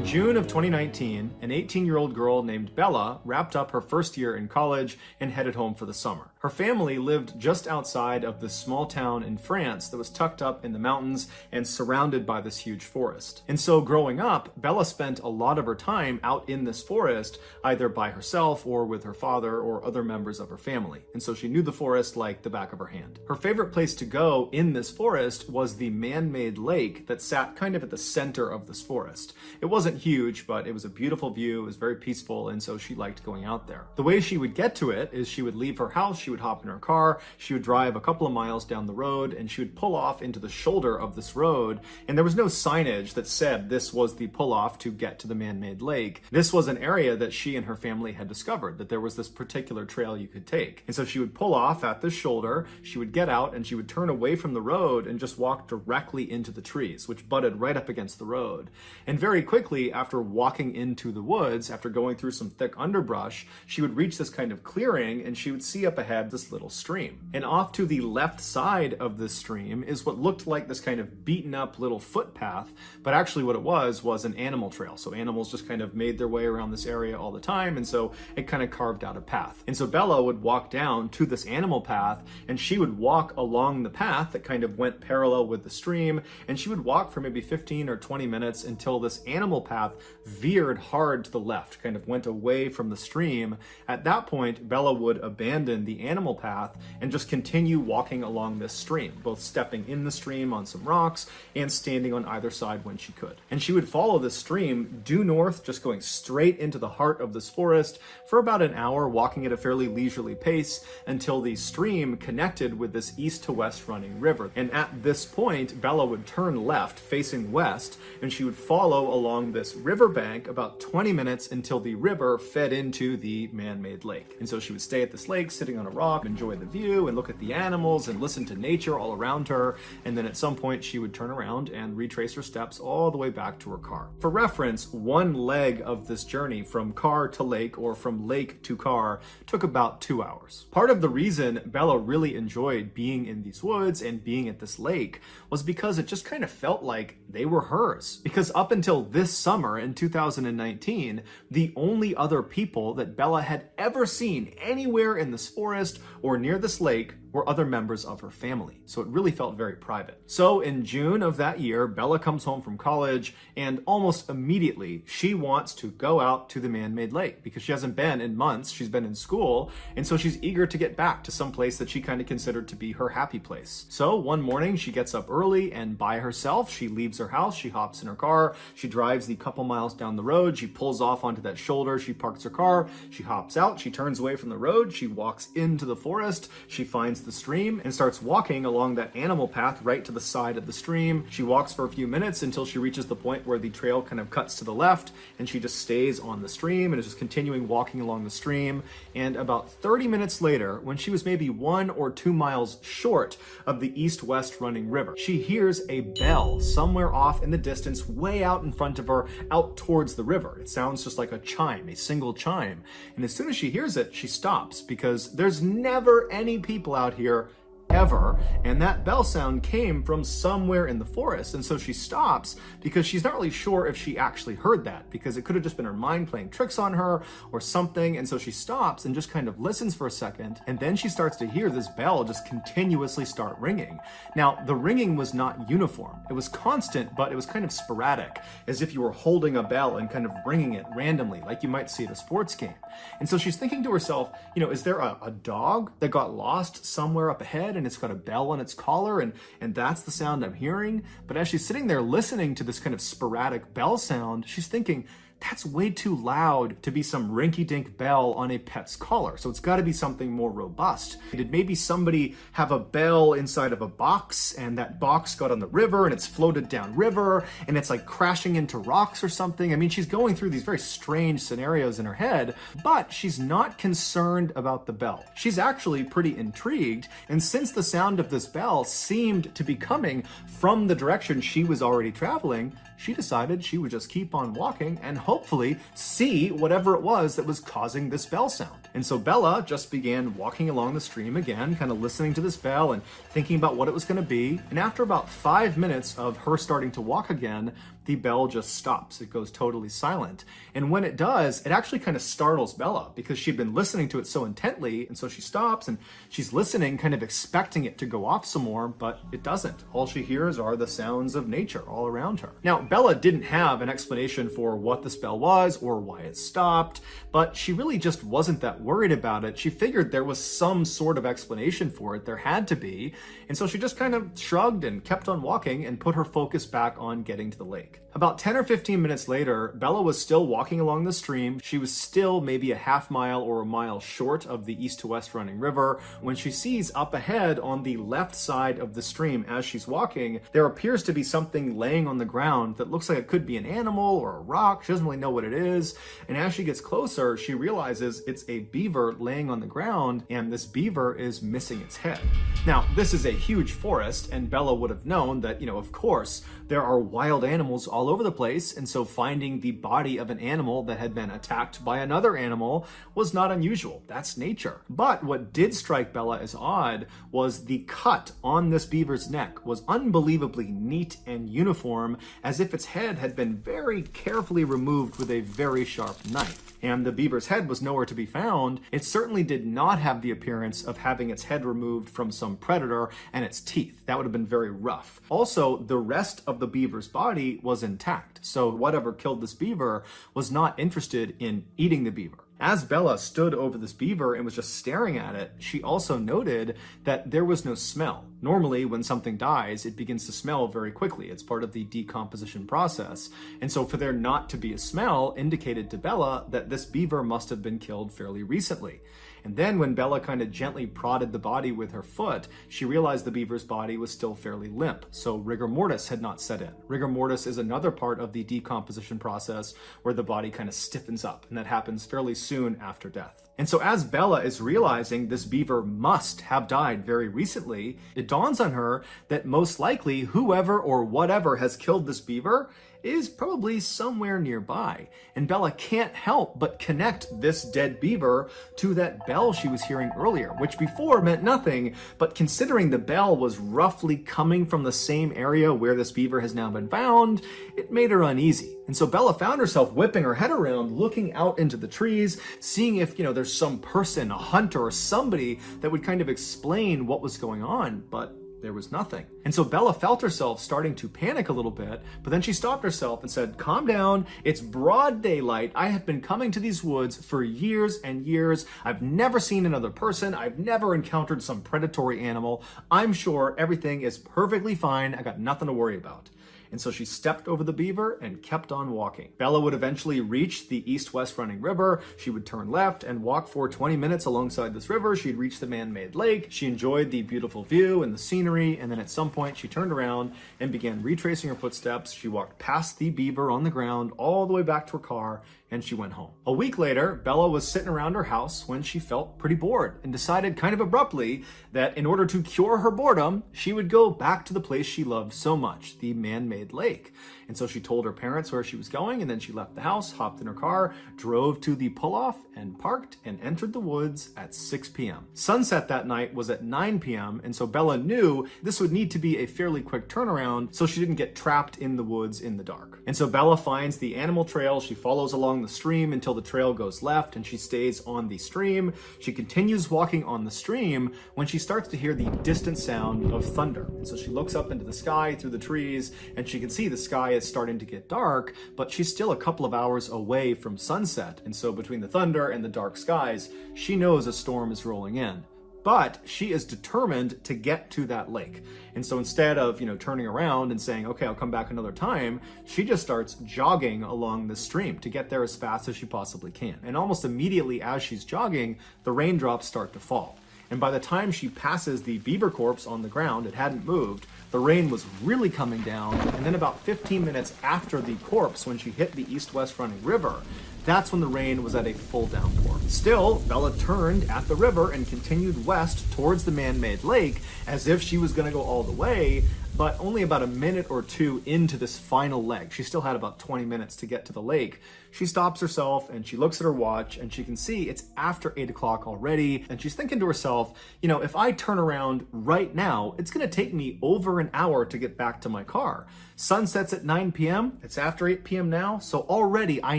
June of 2019, an 18-year-old girl named Bella wrapped up her first year in college and headed home for the summer. Her family lived just outside of this small town in France that was tucked up in the mountains and surrounded by this huge forest. And so growing up, Bella spent a lot of her time out in this forest, either by herself or with her father or other members of her family. And so she knew the forest like the back of her hand. Her favorite place to go in this forest was the man-made lake that sat kind of at the center of this forest. It wasn't huge, but it was a beautiful view, it was very peaceful, and so she liked going out there. The way she would get to it is she would leave her house, she would hop in her car, she would drive a couple of miles down the road, and she would pull off into the shoulder of this road, and there was no signage that said this was the pull-off to get to the man-made lake. This was an area that she and her family had discovered, that there was this particular trail you could take. And so she would pull off at this shoulder, she would get out, and she would turn away from the road and just walk directly into the trees, which butted right up against the road. And very quickly, after walking into the woods, after going through some thick underbrush, she would reach this kind of clearing and she would see up ahead this little stream. And off to the left side of this stream is what looked like this kind of beaten up little footpath, but actually what it was an animal trail. So animals just kind of made their way around this area all the time, and so it kind of carved out a path. And so Bella would walk down to this animal path, and she would walk along the path that kind of went parallel with the stream, and she would walk for maybe 15 or 20 minutes until this animal path veered hard to the left, kind of went away from the stream. At that point, Bella would abandon the animal path and just continue walking along this stream, both stepping in the stream on some rocks and standing on either side when she could. And she would follow this stream due north, just going straight into the heart of this forest for about an hour, walking at a fairly leisurely pace until the stream connected with this east to west running river. And at this point, Bella would turn left, facing west, and she would follow along this riverbank about 20 minutes until the river fed into the man-made lake. And so she would stay at this lake, sitting on a rock, enjoy the view, and look at the animals and listen to nature all around her. And then at some point, she would turn around and retrace her steps all the way back to her car. For reference, one leg of this journey from car to lake or from lake to car took about 2 hours. Part of the reason Bella really enjoyed being in these woods and being at this lake was because it just kind of felt like they were hers. Because up until this summer in 2019, the only other people that Bella had ever seen anywhere in this forest or near this lake were other members of her family. So it really felt very private. So in June of that year, Bella comes home from college, and almost immediately she wants to go out to the man-made lake because she hasn't been in months. She's been in school, and so she's eager to get back to some place that she kind of considered to be her happy place. So one morning she gets up early, and by herself, she leaves her house, she hops in her car, she drives the couple miles down the road, she pulls off onto that shoulder, she parks her car, she hops out, she turns away from the road, she walks into the forest, she finds the stream and starts walking along that animal path right to the side of the stream. She walks for a few minutes until she reaches the point where the trail kind of cuts to the left, and she just stays on the stream and is just continuing walking along the stream. And about 30 minutes later, when she was maybe 1 or 2 miles short of the east-west running river, she hears a bell somewhere off in the distance, way out in front of her, out towards the river. It sounds just like a chime, a single chime. And as soon as she hears it, she stops because there's never any people out here ever, and that bell sound came from somewhere in the forest. And so she stops because she's not really sure if she actually heard that, because it could have just been her mind playing tricks on her or something. And so she stops and just kind of listens for a second, and then she starts to hear this bell just continuously start ringing. Now, the ringing was not uniform. It was constant, but it was kind of sporadic, as if you were holding a bell and kind of ringing it randomly, like you might see at a sports game. And so she's thinking to herself, is there a dog that got lost somewhere up ahead and it's got a bell on its collar, and that's the sound I'm hearing? But as she's sitting there listening to this kind of sporadic bell sound, she's thinking, that's way too loud to be some rinky-dink bell on a pet's collar. So it's got to be something more robust. Did maybe somebody have a bell inside of a box, and that box got on the river and it's floated down river and it's like crashing into rocks or something? I mean, she's going through these very strange scenarios in her head, but she's not concerned about the bell. She's actually pretty intrigued. And since the sound of this bell seemed to be coming from the direction she was already traveling, she decided she would just keep on walking and hopefully see whatever it was that was causing this bell sound. And so Bella just began walking along the stream again, kind of listening to this bell and thinking about what it was going to be. And after about 5 minutes of her starting to walk again, the bell just stops. It goes totally silent. And when it does, it actually kind of startles Bella because she'd been listening to it so intently. And so she stops and she's listening, kind of expecting it to go off some more, but it doesn't. All she hears are the sounds of nature all around her. Now, Bella didn't have an explanation for what the spell was or why it stopped, but she really just wasn't that worried about it. She figured there was some sort of explanation for it. There had to be. And so she just kind of shrugged and kept on walking and put her focus back on getting to the lake. About 10 or 15 minutes later, Bella was still walking along the stream. She was still maybe a half mile or a mile short of the east to west running river when she sees up ahead on the left side of the stream as she's walking, there appears to be something laying on the ground that looks like it could be an animal or a rock. She doesn't really know what it is. And as she gets closer, she realizes it's a beaver laying on the ground, and this beaver is missing its head. Now, this is a huge forest, and Bella would have known that, of course, there are wild animals all over the place, and so finding the body of an animal that had been attacked by another animal was not unusual. That's nature. But what did strike Bella as odd was the cut on this beaver's neck was unbelievably neat and uniform, as if its head had been very carefully removed with a very sharp knife. And the beaver's head was nowhere to be found. It certainly did not have the appearance of having its head removed from some predator and its teeth. That would have been very rough. Also, the rest of the beaver's body was intact. So whatever killed this beaver was not interested in eating the beaver. As Bella stood over this beaver and was just staring at it, she also noted that there was no smell. Normally, when something dies, it begins to smell very quickly. It's part of the decomposition process. And so for there not to be a smell indicated to Bella that this beaver must have been killed fairly recently. And then when Bella kind of gently prodded the body with her foot, she realized the beaver's body was still fairly limp, so rigor mortis had not set in. Rigor mortis is another part of the decomposition process where the body kind of stiffens up, and that happens fairly soon after death. And so as Bella is realizing this beaver must have died very recently, it dawns on her that most likely whoever or whatever has killed this beaver is probably somewhere nearby. And Bella can't help but connect this dead beaver to that bell she was hearing earlier, which before meant nothing, but considering the bell was roughly coming from the same area where this beaver has now been found, it made her uneasy. And so Bella found herself whipping her head around, looking out into the trees, seeing if, there's some person, a hunter or somebody that would kind of explain what was going on, but there was nothing. And so Bella felt herself starting to panic a little bit, but then she stopped herself and said, "Calm down. It's broad daylight. I have been coming to these woods for years and years. I've never seen another person. I've never encountered some predatory animal. I'm sure everything is perfectly fine. I got nothing to worry about." And so she stepped over the beaver and kept on walking. Bella would eventually reach the east-west running river. She would turn left and walk for 20 minutes alongside this river. She'd reach the man-made lake. She enjoyed the beautiful view and the scenery, and then at some point she turned around and began retracing her footsteps. She walked past the beaver on the ground all the way back to her car, and she went home. A week later, Bella was sitting around her house when she felt pretty bored and decided kind of abruptly that in order to cure her boredom, she would go back to the place she loved so much, the man-made lake. And so she told her parents where she was going, and then she left the house, hopped in her car, drove to the pull-off and parked and entered the woods at 6 p.m. Sunset that night was at 9 p.m. and so Bella knew this would need to be a fairly quick turnaround so she didn't get trapped in the woods in the dark. And so Bella finds the animal trail. She follows along the stream until the trail goes left and she stays on the stream. She continues walking on the stream when she starts to hear the distant sound of thunder. And so she looks up into the sky through the trees and she can see the sky is starting to get dark, but she's still a couple of hours away from sunset. And so between the thunder and the dark skies, she knows a storm is rolling in. But she is determined to get to that lake. And so instead of, turning around and saying, okay, I'll come back another time, she just starts jogging along the stream to get there as fast as she possibly can. And almost immediately as she's jogging, the raindrops start to fall. And by the time she passes the beaver corpse on the ground, it hadn't moved, the rain was really coming down. And then about 15 minutes after the corpse, when she hit the east-west running river, that's when the rain was at a full downpour. Still, Bella turned at the river and continued west towards the man-made lake as if she was going to go all the way, but only about a minute or two into this final leg. She still had about 20 minutes to get to the lake. She stops herself and she looks at her watch and she can see it's after 8 o'clock already. And she's thinking to herself, you know, if I turn around right now, it's going to take me over an hour to get back to my car. Sun sets at 9 p.m. It's after 8 p.m. now. So already I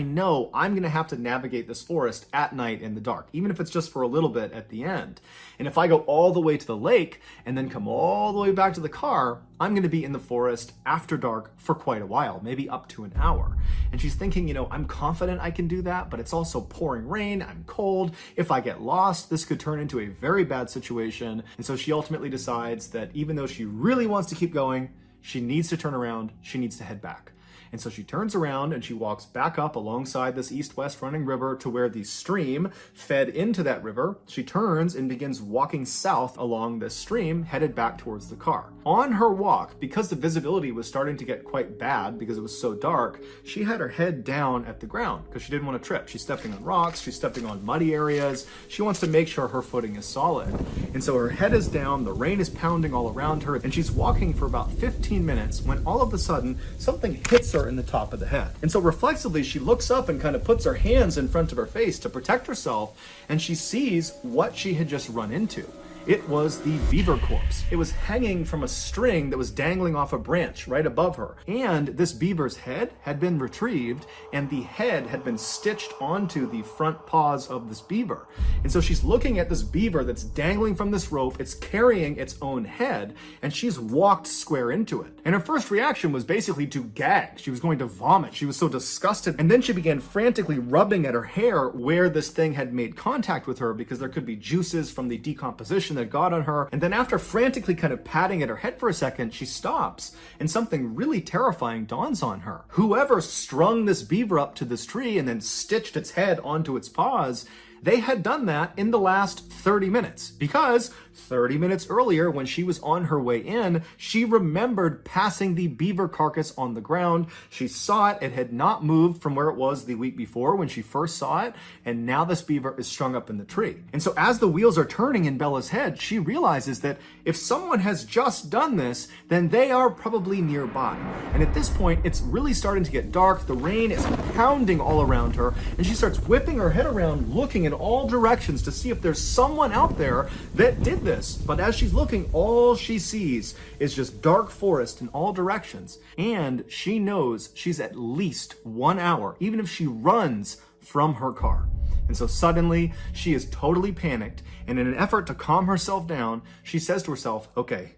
know I'm going to have to navigate this forest at night in the dark, even if it's just for a little bit at the end. And if I go all the way to the lake and then come all the way back to the car, I'm going to be in the forest after dark for quite a while, maybe up to an hour. And she's thinking, you know, I'm confident I can do that, but it's also pouring rain, I'm cold. If I get lost, this could turn into a very bad situation. And so she ultimately decides that even though she really wants to keep going, she needs to turn around, she needs to head back. And so she turns around and she walks back up alongside this east-west running river to where the stream fed into that river. She turns and begins walking south along this stream, headed back towards the car. On her walk, because the visibility was starting to get quite bad because it was so dark, she had her head down at the ground because she didn't want to trip. She's stepping on rocks, she's stepping on muddy areas. She wants to make sure her footing is solid. And so her head is down, the rain is pounding all around her, and she's walking for about 15 minutes when all of a sudden something hits her in the top of the head. And so reflexively, she looks up and kind of puts her hands in front of her face to protect herself, and she sees what she had just run into. It was the beaver corpse. It was hanging from a string that was dangling off a branch right above her. And this beaver's head had been retrieved, and the head had been stitched onto the front paws of this beaver. And so she's looking at this beaver that's dangling from this rope. It's carrying its own head, and she's walked square into it. And her first reaction was basically to gag. She was going to vomit. She was so disgusted. And then she began frantically rubbing at her hair where this thing had made contact with her, because there could be juices from the decomposition that got on her. And then after frantically kind of patting at her head for a second, she stops and something really terrifying dawns on her. Whoever strung this beaver up to this tree and then stitched its head onto its paws, they had done that in the last 30 minutes, because 30 minutes earlier, when she was on her way in, she remembered passing the beaver carcass on the ground. She saw it. It had not moved from where it was the week before when she first saw it, and now this beaver is strung up in the tree. And so as the wheels are turning in Bella's head, she realizes that if someone has just done this, then they are probably nearby. And at this point, it's really starting to get dark. The rain is pounding all around her, and she starts whipping her head around, looking in all directions to see if there's someone out there that did this. But as she's looking, all she sees is just dark forest in all directions. And she knows she's at least 1 hour, even if she runs from her car. And so suddenly she is totally panicked. And in an effort to calm herself down, she says to herself, okay,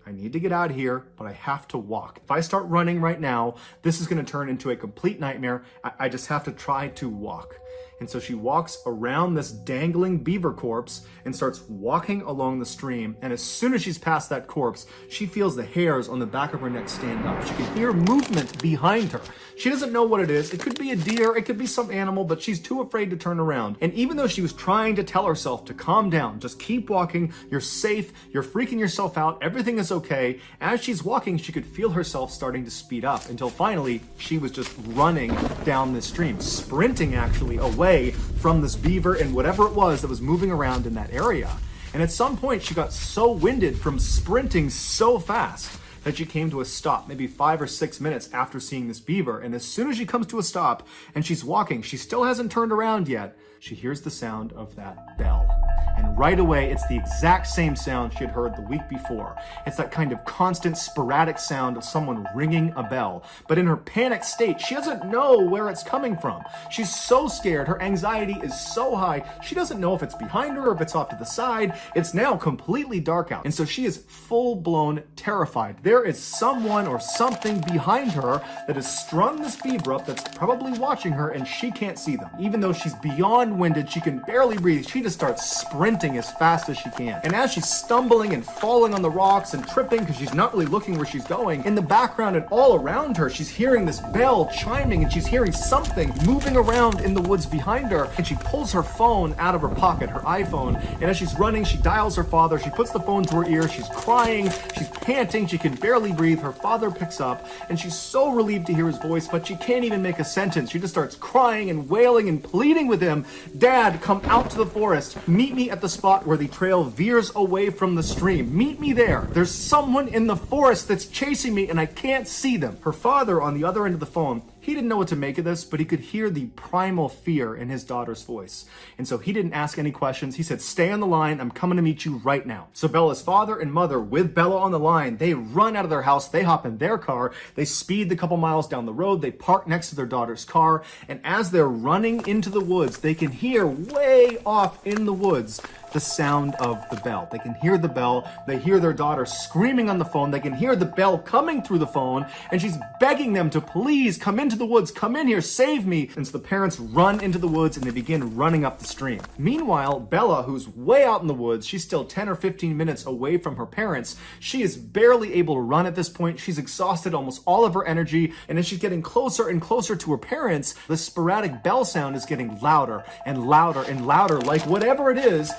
I need to get out of here, but I have to walk. If I start running right now, this is going to turn into a complete nightmare. I just have to try to walk. And so she walks around this dangling beaver corpse and starts walking along the stream. And as soon as she's past that corpse, she feels the hairs on the back of her neck stand up. She can hear movement behind her. She doesn't know what it is. It could be a deer, it could be some animal, but she's too afraid to turn around. And even though she was trying to tell herself to calm down, just keep walking, you're safe, you're freaking yourself out, everything is okay, as she's walking, she could feel herself starting to speed up until finally she was just running down this stream, sprinting actually away from this beaver and whatever it was that was moving around in that area. And at some point, she got so winded from sprinting so fast that she came to a stop, maybe 5 or 6 minutes after seeing this beaver. And as soon as she comes to a stop and she's walking, she still hasn't turned around yet, she hears the sound of that bell. And right away, it's the exact same sound she had heard the week before. It's that kind of constant, sporadic sound of someone ringing a bell. But in her panic state, she doesn't know where it's coming from. She's so scared. Her anxiety is so high. She doesn't know if it's behind her or if it's off to the side. It's now completely dark out. And so she is full-blown terrified. There is someone or something behind her that has strung this beaver up that's probably watching her, and she can't see them. Even though she's beyond winded, she can barely breathe. She just starts sprinting as fast as she can. And as she's stumbling and falling on the rocks and tripping because she's not really looking where she's going, in the background and all around her, she's hearing this bell chiming and she's hearing something moving around in the woods behind her. And she pulls her phone out of her pocket, her iPhone, and as she's running, she dials her father. She puts the phone to her ear. She's crying. She's panting. She can barely breathe. Her father picks up and she's so relieved to hear his voice, but she can't even make a sentence. She just starts crying and wailing and pleading with him, "Dad, come out to the forest. Meet me at the spot where the trail veers away from the stream. Meet me there. There's someone in the forest that's chasing me and I can't see them." Her father, on the other end of the phone, He didn't know what to make of this, but he could hear the primal fear in his daughter's voice. And so he didn't ask any questions. He said, "Stay on the line. I'm coming to meet you right now." So Bella's father and mother, with Bella on the line, they run out of their house. They hop in their car. They speed the couple miles down the road. They park next to their daughter's car. And as they're running into the woods, they can hear way off in the woods the sound of the bell. They can hear the bell. They hear their daughter screaming on the phone. They can hear the bell coming through the phone, and she's begging them to please come into the woods, come in here, save me. And so the parents run into the woods and they begin running up the stream. Meanwhile, Bella, who's way out in the woods, she's still 10 or 15 minutes away from her parents. She is barely able to run at this point. She's exhausted almost all of her energy, and as she's getting closer and closer to her parents, the sporadic bell sound is getting louder and louder and louder, like whatever it is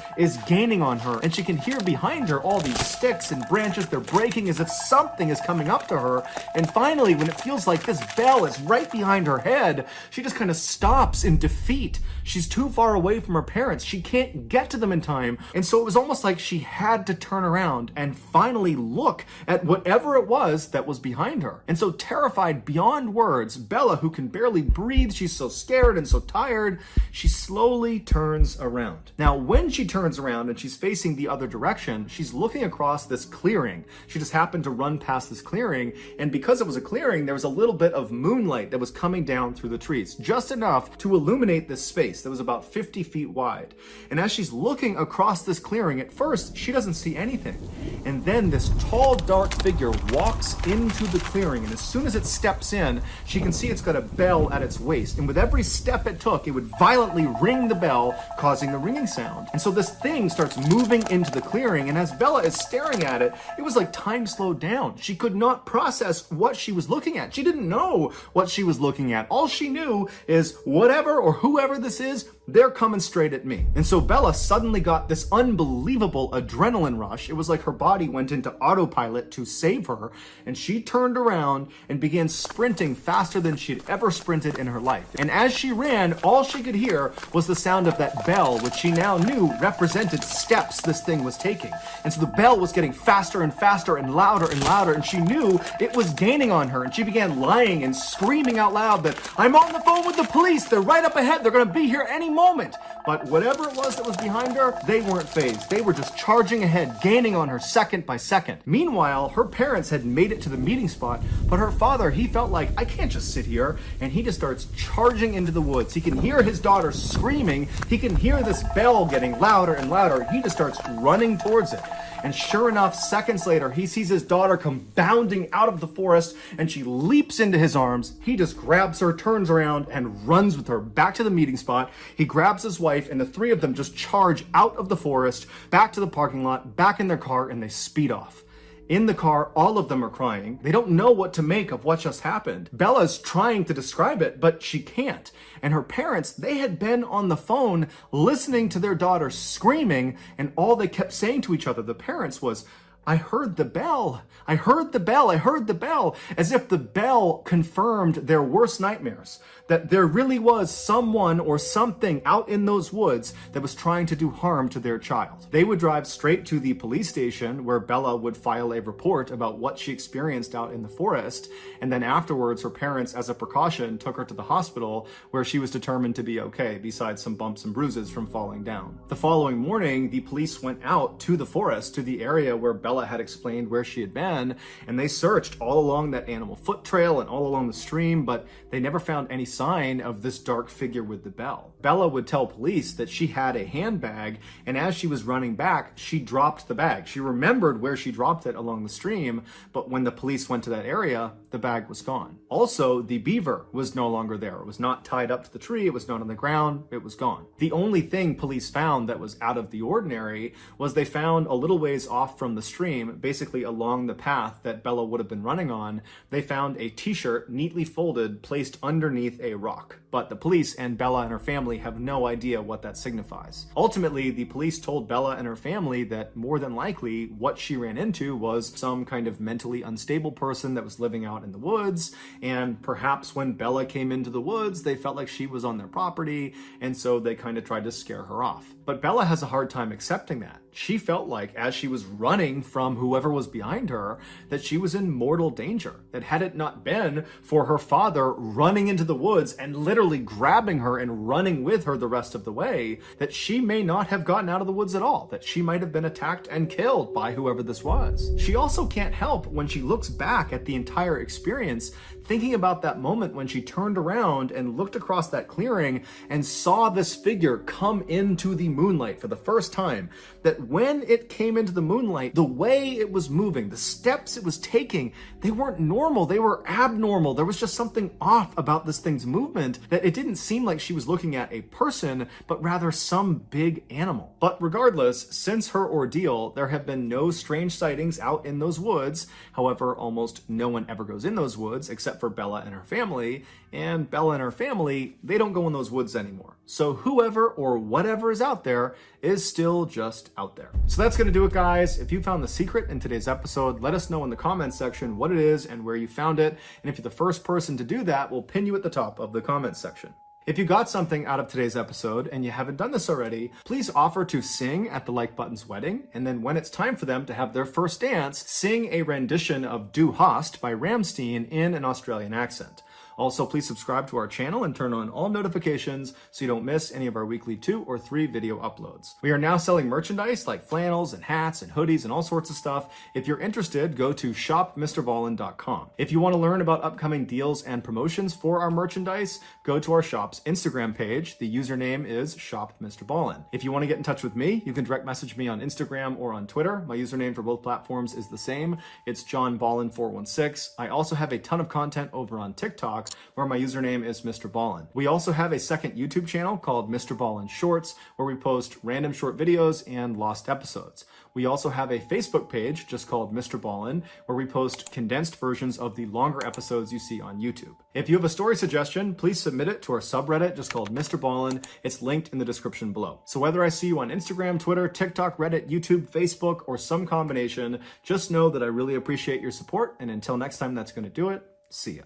gaining on her. And she can hear behind her all these sticks and branches. They're breaking as if something is coming up to her. And finally, when it feels like this bell is right behind her head, she just kind of stops in defeat. She's too far away from her parents. She can't get to them in time. And so it was almost like she had to turn around and finally look at whatever it was that was behind her. And so terrified beyond words, Bella, who can barely breathe, she's so scared and so tired, she slowly turns around. Now, when she turns around and she's facing the other direction, she's looking across this clearing. She just happened to run past this clearing, and because it was a clearing, there was a little bit of moonlight that was coming down through the trees, just enough to illuminate this space that was about 50 feet wide. And as she's looking across this clearing, at first, she doesn't see anything. And then this tall, dark figure walks into the clearing, and as soon as it steps in, she can see it's got a bell at its waist. And with every step it took, it would violently ring the bell, causing the ringing sound. And so this thing starts moving into the clearing, and as Bella is staring at it, it was like time slowed down. She could not process what she was looking at. She didn't know what she was looking at. All she knew is whatever or whoever this is, they're coming straight at me. And so Bella suddenly got this unbelievable adrenaline rush. It was like her body went into autopilot to save her, and she turned around and began sprinting faster than she'd ever sprinted in her life. And as she ran, all she could hear was the sound of that bell, which she now knew represented steps this thing was taking. And so the bell was getting faster and faster and louder, and she knew it was gaining on her. And she began lying and screaming out loud that, "I'm on the phone with the police. They're right up ahead. They're going to be here any moment." But whatever it was that was behind her, they weren't fazed. They were just charging ahead, gaining on her second by second. Meanwhile, her parents had made it to the meeting spot, but her father, he felt like, "I can't just sit here." And he just starts charging into the woods. He can hear his daughter screaming. He can hear this bell getting louder and louder. He just starts running towards it. And sure enough, seconds later, he sees his daughter come bounding out of the forest, and she leaps into his arms. He just grabs her, turns around, and runs with her back to the meeting spot. He grabs his wife, and the three of them just charge out of the forest, back to the parking lot, back in their car, and they speed off. In the car, all of them are crying. They don't know what to make of what just happened. Bella's trying to describe it, but she can't. And her parents, they had been on the phone listening to their daughter screaming, and all they kept saying to each other, the parents, was, "I heard the bell. I heard the bell. I heard the bell," as if the bell confirmed their worst nightmares, that there really was someone or something out in those woods that was trying to do harm to their child. They would drive straight to the police station where Bella would file a report about what she experienced out in the forest, and then afterwards her parents, as a precaution, took her to the hospital where she was determined to be okay, besides some bumps and bruises from falling down. The following morning, the police went out to the forest, to the area where Bella had explained where she had been, and they searched all along that animal foot trail and all along the stream, but they never found any sign of this dark figure with the bell. Bella would tell police that she had a handbag, and as she was running back, she dropped the bag. She remembered where she dropped it along the stream, but when the police went to that area, the bag was gone. Also, the beaver was no longer there. It was not tied up to the tree. It was not on the ground. It was gone. The only thing police found that was out of the ordinary was they found a little ways off from the stream, basically along the path that Bella would have been running on, they found a t-shirt neatly folded, placed underneath a rock. But the police and Bella and her family have no idea what that signifies. Ultimately, the police told Bella and her family that more than likely what she ran into was some kind of mentally unstable person that was living out in the woods, and perhaps when Bella came into the woods, they felt like she was on their property, and so they kind of tried to scare her off. But Bella has a hard time accepting that. She felt like as she was running from whoever was behind her that she was in mortal danger. That had it not been for her father running into the woods and literally grabbing her and running with her the rest of the way, that she may not have gotten out of the woods at all, that she might have been attacked and killed by whoever this was. She also can't help, when she looks back at the entire experience, thinking about that moment when she turned around and looked across that clearing and saw this figure come into the moonlight for the first time. That when it came into the moonlight, the way it was moving, the steps it was taking, they weren't normal, they were abnormal. There was just something off about this thing's movement, that it didn't seem like she was looking at a person, but rather some big animal. But regardless, since her ordeal, there have been no strange sightings out in those woods. However, almost no one ever goes in those woods except for Bella and her family, and Bella and her family, they don't go in those woods anymore. So whoever or whatever is out there is still just out there. So that's gonna do it, guys. If you found the secret in today's episode, let us know in the comments section what it is and where you found it. And if you're the first person to do that, we'll pin you at the top of the comments section. If you got something out of today's episode and you haven't done this already, please offer to sing at the like button's wedding, and then when it's time for them to have their first dance, sing a rendition of Du Hast by Rammstein in an Australian accent. Also, please subscribe to our channel and turn on all notifications so you don't miss any of our weekly 2 or 3 video uploads. We are now selling merchandise like flannels and hats and hoodies and all sorts of stuff. If you're interested, go to shopmrballen.com. If you want to learn about upcoming deals and promotions for our merchandise, go to our shop's Instagram page. The username is shopmrballen. If you want to get in touch with me, you can direct message me on Instagram or on Twitter. My username for both platforms is the same. It's johnballen416. I also have a ton of content over on TikTok, where my username is MrBallen. We also have a second YouTube channel called MrBallen Shorts, where we post random short videos and lost episodes. We also have a Facebook page just called MrBallen, where we post condensed versions of the longer episodes you see on YouTube. If you have a story suggestion, please submit it to our subreddit just called MrBallen. It's linked in the description below. So whether I see you on Instagram, Twitter, TikTok, Reddit, YouTube, Facebook, or some combination, just know that I really appreciate your support. And until next time, that's going to do it. See ya.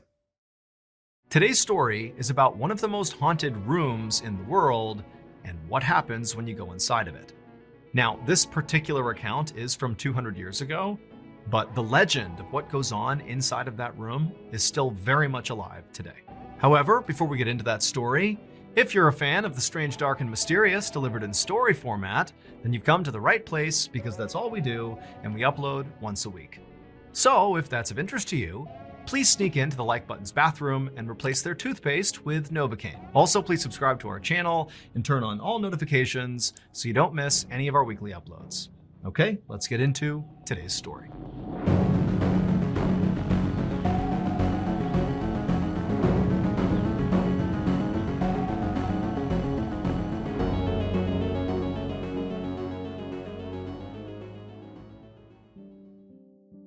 Today's story is about one of the most haunted rooms in the world and what happens when you go inside of it. Now, this particular account is from 200 years ago, but the legend of what goes on inside of that room is still very much alive today. However, before we get into that story, if you're a fan of the strange, dark, and mysterious delivered in story format, then you've come to the right place, because that's all we do, and we upload once a week. So if that's of interest to you, please sneak into the like button's bathroom and replace their toothpaste with Novocaine. Also, please subscribe to our channel and turn on all notifications so you don't miss any of our weekly uploads. Okay, let's get into today's story.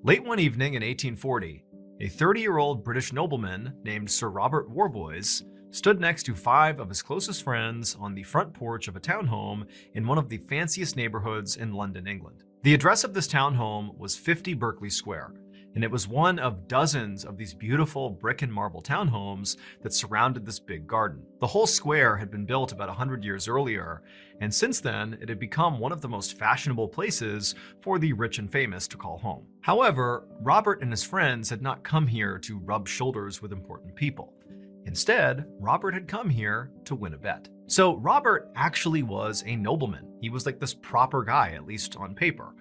Late one evening in 1840, a 30-year-old British nobleman named Sir Robert Warboys stood next to 5 of his closest friends on the front porch of a townhome in one of the fanciest neighborhoods in London, England. The address of this townhome was 50 Berkeley Square, and it was one of dozens of these beautiful brick and marble townhomes that surrounded this big garden. The whole square had been built about 100 years earlier, and since then it had become one of the most fashionable places for the rich and famous to call home. However, Robert and his friends had not come here to rub shoulders with important people. Instead, Robert had come here to win a bet. So Robert actually was a nobleman. He was like this proper guy, at least on paper.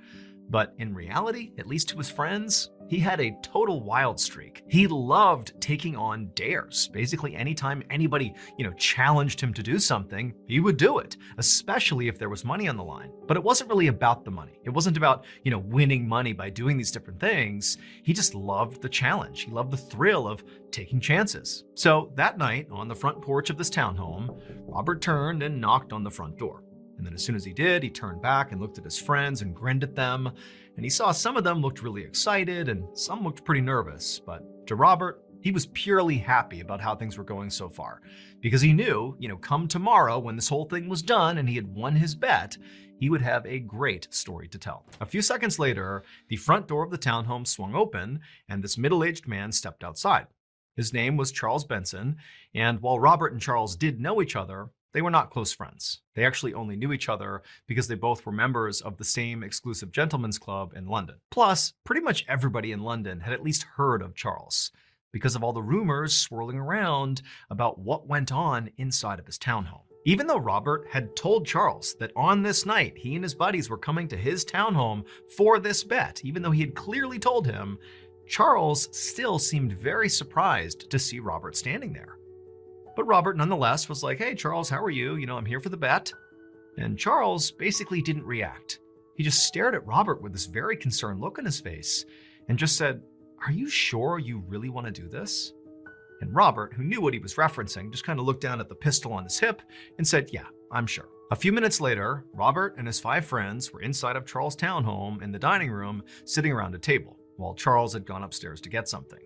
But in reality, at least to his friends, he had a total wild streak. He loved taking on dares. Basically, anytime anybody, challenged him to do something, he would do it, especially if there was money on the line. But it wasn't really about the money. It wasn't about, winning money by doing these different things. He just loved the challenge. He loved the thrill of taking chances. So that night, on the front porch of this townhome, Robert turned and knocked on the front door. And then as soon as he did, he turned back and looked at his friends and grinned at them. And he saw some of them looked really excited and some looked pretty nervous. But to Robert, he was purely happy about how things were going so far. Because he knew, come tomorrow when this whole thing was done and he had won his bet, he would have a great story to tell. A few seconds later, the front door of the townhome swung open and this middle-aged man stepped outside. His name was Charles Benson, and while Robert and Charles did know each other, they were not close friends. They actually only knew each other because they both were members of the same exclusive gentlemen's club in London. Plus, pretty much everybody in London had at least heard of Charles because of all the rumors swirling around about what went on inside of his townhome. Even though Robert had told Charles that on this night he and his buddies were coming to his townhome for this bet, even though he had clearly told him, Charles still seemed very surprised to see Robert standing there. But Robert nonetheless was like, "Hey Charles, how are you? I'm here for the bet." And Charles basically didn't react. He just stared at Robert with this very concerned look on his face and just said, "Are you sure you really want to do this?" And Robert, who knew what he was referencing, just kind of looked down at the pistol on his hip and said, "Yeah, I'm sure." A few minutes later, Robert and his 5 friends were inside of Charles' townhome in the dining room, sitting around a table, while Charles had gone upstairs to get something.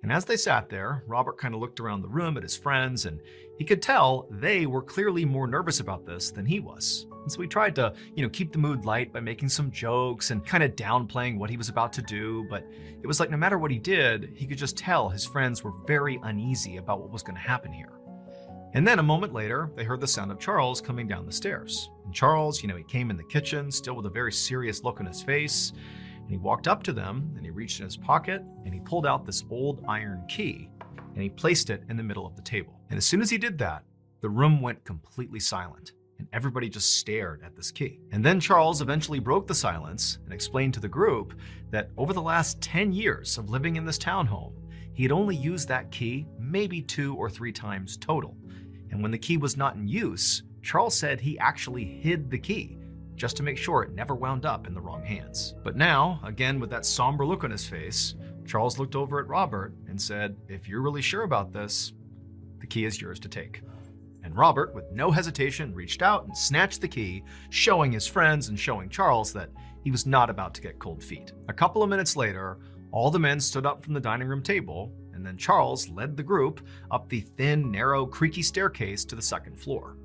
And as they sat there, Robert kind of looked around the room at his friends, and he could tell they were clearly more nervous about this than he was. And so he tried to, keep the mood light by making some jokes and kind of downplaying what he was about to do. But it was like no matter what he did, he could just tell his friends were very uneasy about what was going to happen here. And then a moment later, they heard the sound of Charles coming down the stairs. And Charles, he came in the kitchen, still with a very serious look on his face. And he walked up to them and he reached in his pocket and he pulled out this old iron key and he placed it in the middle of the table. And as soon as he did that, the room went completely silent and everybody just stared at this key. And then Charles eventually broke the silence and explained to the group that over the last 10 years of living in this townhome, he had only used that key maybe 2 or 3 times total. And when the key was not in use, Charles said he actually hid the key just to make sure it never wound up in the wrong hands. But now, again with that somber look on his face, Charles looked over at Robert and said, "If you're really sure about this, the key is yours to take." And Robert, with no hesitation, reached out and snatched the key, showing his friends and showing Charles that he was not about to get cold feet. A couple of minutes later, all the men stood up from the dining room table, and then Charles led the group up the thin, narrow, creaky staircase to the second floor.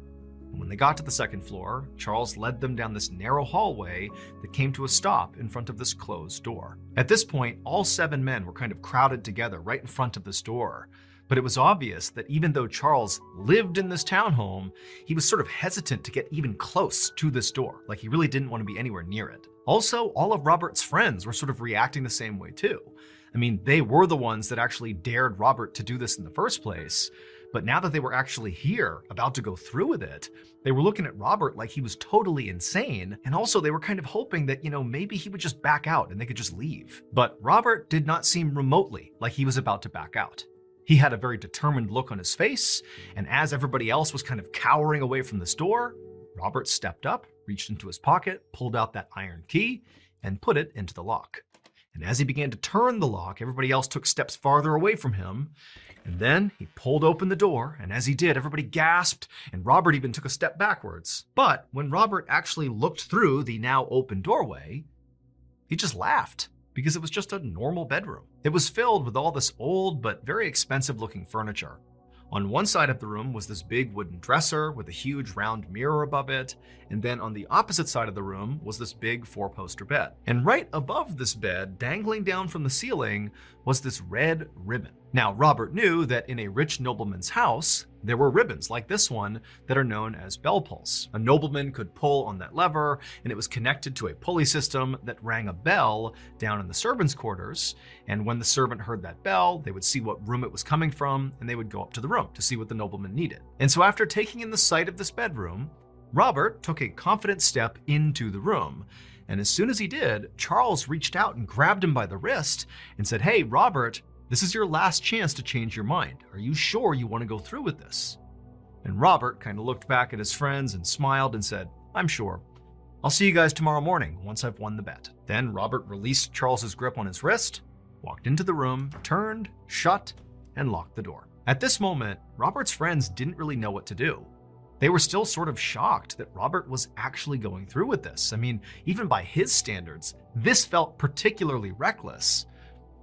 And when they got to the second floor, Charles led them down this narrow hallway that came to a stop in front of this closed door. At this point, all 7 men were kind of crowded together right in front of this door. But it was obvious that even though Charles lived in this townhome, he was sort of hesitant to get even close to this door. Like he really didn't want to be anywhere near it. Also, all of Robert's friends were sort of reacting the same way too. I mean, they were the ones that actually dared Robert to do this in the first place. But now that they were actually here, about to go through with it, they were looking at Robert like he was totally insane. And also they were kind of hoping that, maybe he would just back out and they could just leave. But Robert did not seem remotely like he was about to back out. He had a very determined look on his face. And as everybody else was kind of cowering away from this door, Robert stepped up, reached into his pocket, pulled out that iron key, and put it into the lock. And as he began to turn the lock, everybody else took steps farther away from him. And then he pulled open the door, and as he did, everybody gasped, and Robert even took a step backwards. But when Robert actually looked through the now open doorway, he just laughed, because it was just a normal bedroom. It was filled with all this old but very expensive looking furniture. On one side of the room was this big wooden dresser with a huge round mirror above it, and then on the opposite side of the room was this big 4-poster bed. And right above this bed, dangling down from the ceiling, was this red ribbon. Now, Robert knew that in a rich nobleman's house, there were ribbons like this one that are known as bell pulls. A nobleman could pull on that lever, and it was connected to a pulley system that rang a bell down in the servants' quarters. And when the servant heard that bell, they would see what room it was coming from, and they would go up to the room to see what the nobleman needed. And so after taking in the sight of this bedroom, Robert took a confident step into the room. And as soon as he did, Charles reached out and grabbed him by the wrist and said, "Hey, Robert, this is your last chance to change your mind. Are you sure you want to go through with this?" And Robert kind of looked back at his friends and smiled and said, "I'm sure. I'll see you guys tomorrow morning once I've won the bet." Then Robert released Charles's grip on his wrist, walked into the room, turned, shut, and locked the door. At this moment, Robert's friends didn't really know what to do. They were still sort of shocked that Robert was actually going through with this. I mean, even by his standards, this felt particularly reckless.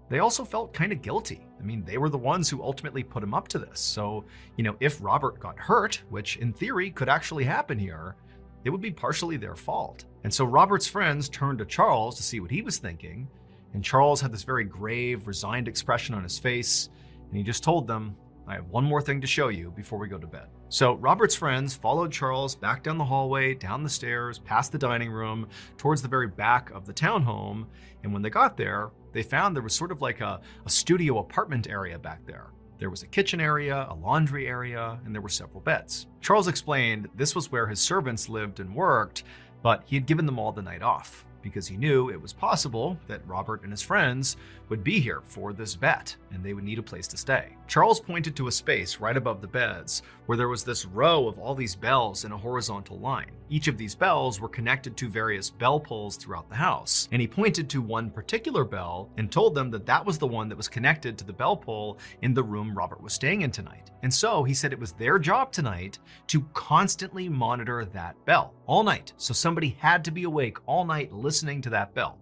They also felt kind of guilty. I mean, they were the ones who ultimately put him up to this. So, if Robert got hurt, which in theory could actually happen here, it would be partially their fault. And so Robert's friends turned to Charles to see what he was thinking. And Charles had this very grave, resigned expression on his face. And he just told them, I have one more thing to show you before we go to bed. So Robert's friends followed Charles back down the hallway, down the stairs, past the dining room, towards the very back of the townhome. And when they got there, they found there was sort of like a studio apartment area back there. There was a kitchen area, a laundry area, and there were several beds. Charles explained this was where his servants lived and worked, but he had given them all the night off because he knew it was possible that Robert and his friends would be here for this bet and they would need a place to stay. Charles pointed to a space right above the beds where there was this row of all these bells in a horizontal line. Each of these bells were connected to various bell pulls throughout the house, and he pointed to one particular bell and told them that that was the one that was connected to the bell pull in the room Robert was staying in tonight. And so he said it was their job tonight to constantly monitor that bell all night. So somebody had to be awake all night listening to that bell,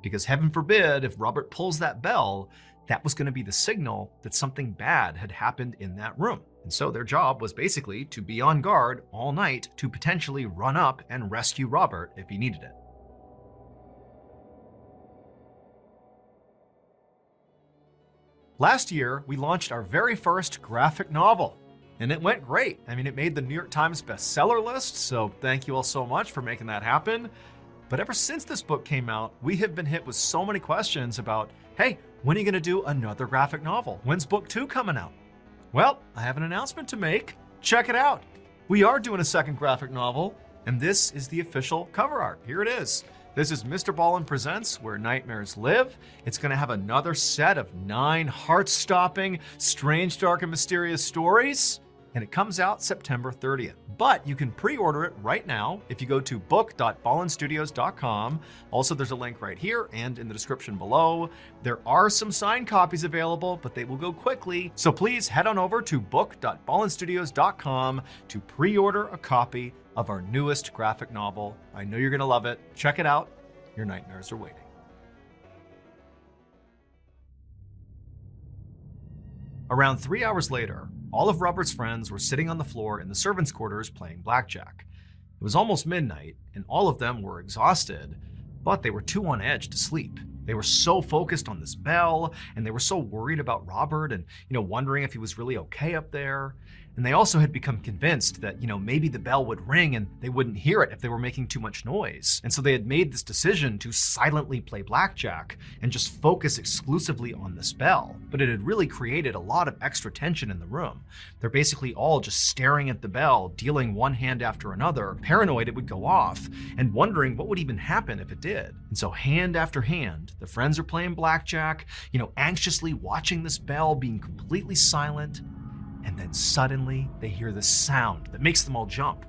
because heaven forbid if Robert pulls that bell, that was going to be the signal that something bad had happened in that room. And so their job was basically to be on guard all night to potentially run up and rescue Robert if he needed it. Last year, we launched our very first graphic novel, and it went great. I mean, it made the New York Times bestseller list, so thank you all so much for making that happen. But ever since this book came out, we have been hit with so many questions about, hey, when are you gonna do another graphic novel? When's book 2 coming out? Well, I have an announcement to make. Check it out. We are doing a second graphic novel, and this is the official cover art. Here it is. This is MrBallen Presents Where Nightmares Live. It's gonna have another set of 9 heart-stopping, strange, dark, and mysterious stories, and it comes out September 30th. But you can pre-order it right now if you go to book.ballenstudios.com. Also, there's a link right here and in the description below. There are some signed copies available, but they will go quickly. So please head on over to book.ballenstudios.com to pre-order a copy of our newest graphic novel. I know you're gonna love it. Check it out. Your nightmares are waiting. Around 3 hours later, all of Robert's friends were sitting on the floor in the servants' quarters playing blackjack. It was almost midnight, and all of them were exhausted, but they were too on edge to sleep. They were so focused on this bell, and they were so worried about Robert and, wondering if he was really okay up there. And they also had become convinced that, maybe the bell would ring and they wouldn't hear it if they were making too much noise. And so they had made this decision to silently play blackjack and just focus exclusively on this bell. But it had really created a lot of extra tension in the room. They're basically all just staring at the bell, dealing one hand after another, paranoid it would go off, and wondering what would even happen if it did. And so hand after hand, the friends are playing blackjack, anxiously watching this bell being completely silent. And then suddenly they hear this sound that makes them all jump.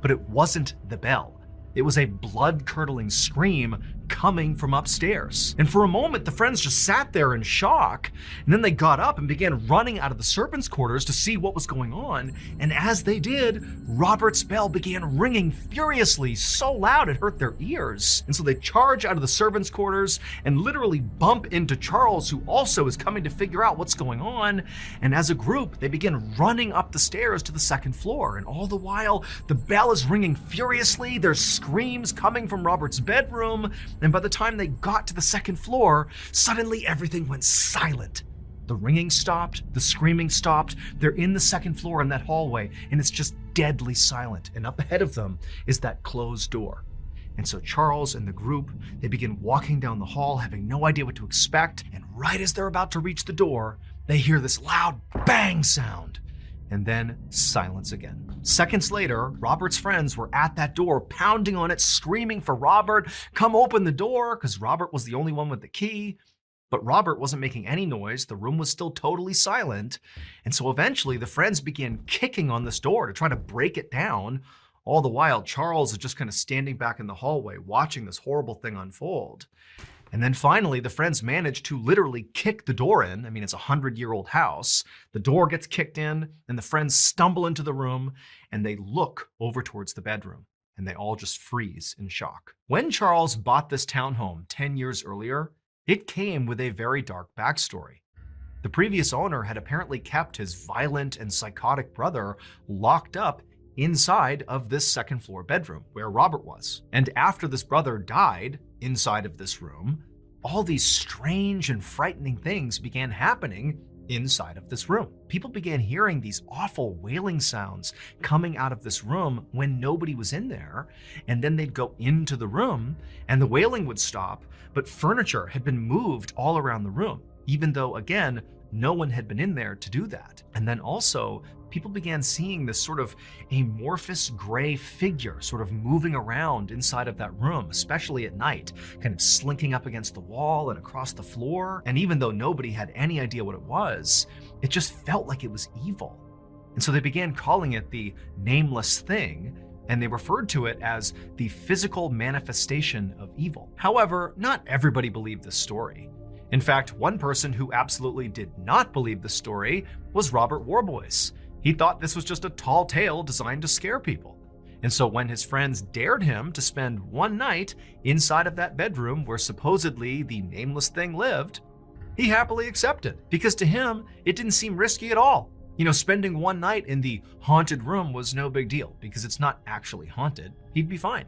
But it wasn't the bell. It was a blood-curdling scream coming from upstairs. And for a moment, the friends just sat there in shock. And then they got up and began running out of the servants' quarters to see what was going on. And as they did, Robert's bell began ringing furiously, so loud it hurt their ears. And so they charge out of the servants' quarters and literally bump into Charles, who also is coming to figure out what's going on. And as a group, they begin running up the stairs to the second floor. And all the while, the bell is ringing furiously. There's screams coming from Robert's bedroom. And by the time they got to the second floor, suddenly everything went silent. The ringing stopped, the screaming stopped. They're in the second floor in that hallway, and it's just deadly silent. And up ahead of them is that closed door. And so Charles and the group, they begin walking down the hall, having no idea what to expect. And right as they're about to reach the door, they hear this loud bang sound. And then silence again. Seconds later, Robert's friends were at that door, pounding on it, screaming for Robert, come open the door, because Robert was the only one with the key. But Robert wasn't making any noise. The room was still totally silent. And so eventually the friends began kicking on this door to try to break it down. All the while, Charles is just kind of standing back in the hallway, watching this horrible thing unfold. And then finally, the friends manage to literally kick the door in. I mean, it's a 100-year-old house. The door gets kicked in, and the friends stumble into the room, and they look over towards the bedroom, and they all just freeze in shock. When Charles bought this townhome 10 years earlier, it came with a very dark backstory. The previous owner had apparently kept his violent and psychotic brother locked up inside of this second floor bedroom where Robert was. And after this brother died inside of this room, all these strange and frightening things began happening inside of this room. People began hearing these awful wailing sounds coming out of this room when nobody was in there, and then they'd go into the room and the wailing would stop, but furniture had been moved all around the room, even though, again, no one had been in there to do that. And then also, people began seeing this sort of amorphous gray figure sort of moving around inside of that room, especially at night, kind of slinking up against the wall and across the floor. And even though nobody had any idea what it was, it just felt like it was evil. And so they began calling it the nameless thing, and they referred to it as the physical manifestation of evil. However, not everybody believed this story. In fact, one person who absolutely did not believe the story was Robert Warboys. He thought this was just a tall tale designed to scare people. And so when his friends dared him to spend one night inside of that bedroom where supposedly the nameless thing lived, he happily accepted, because to him, it didn't seem risky at all. You know, spending one night in the haunted room was no big deal because it's not actually haunted. He'd be fine.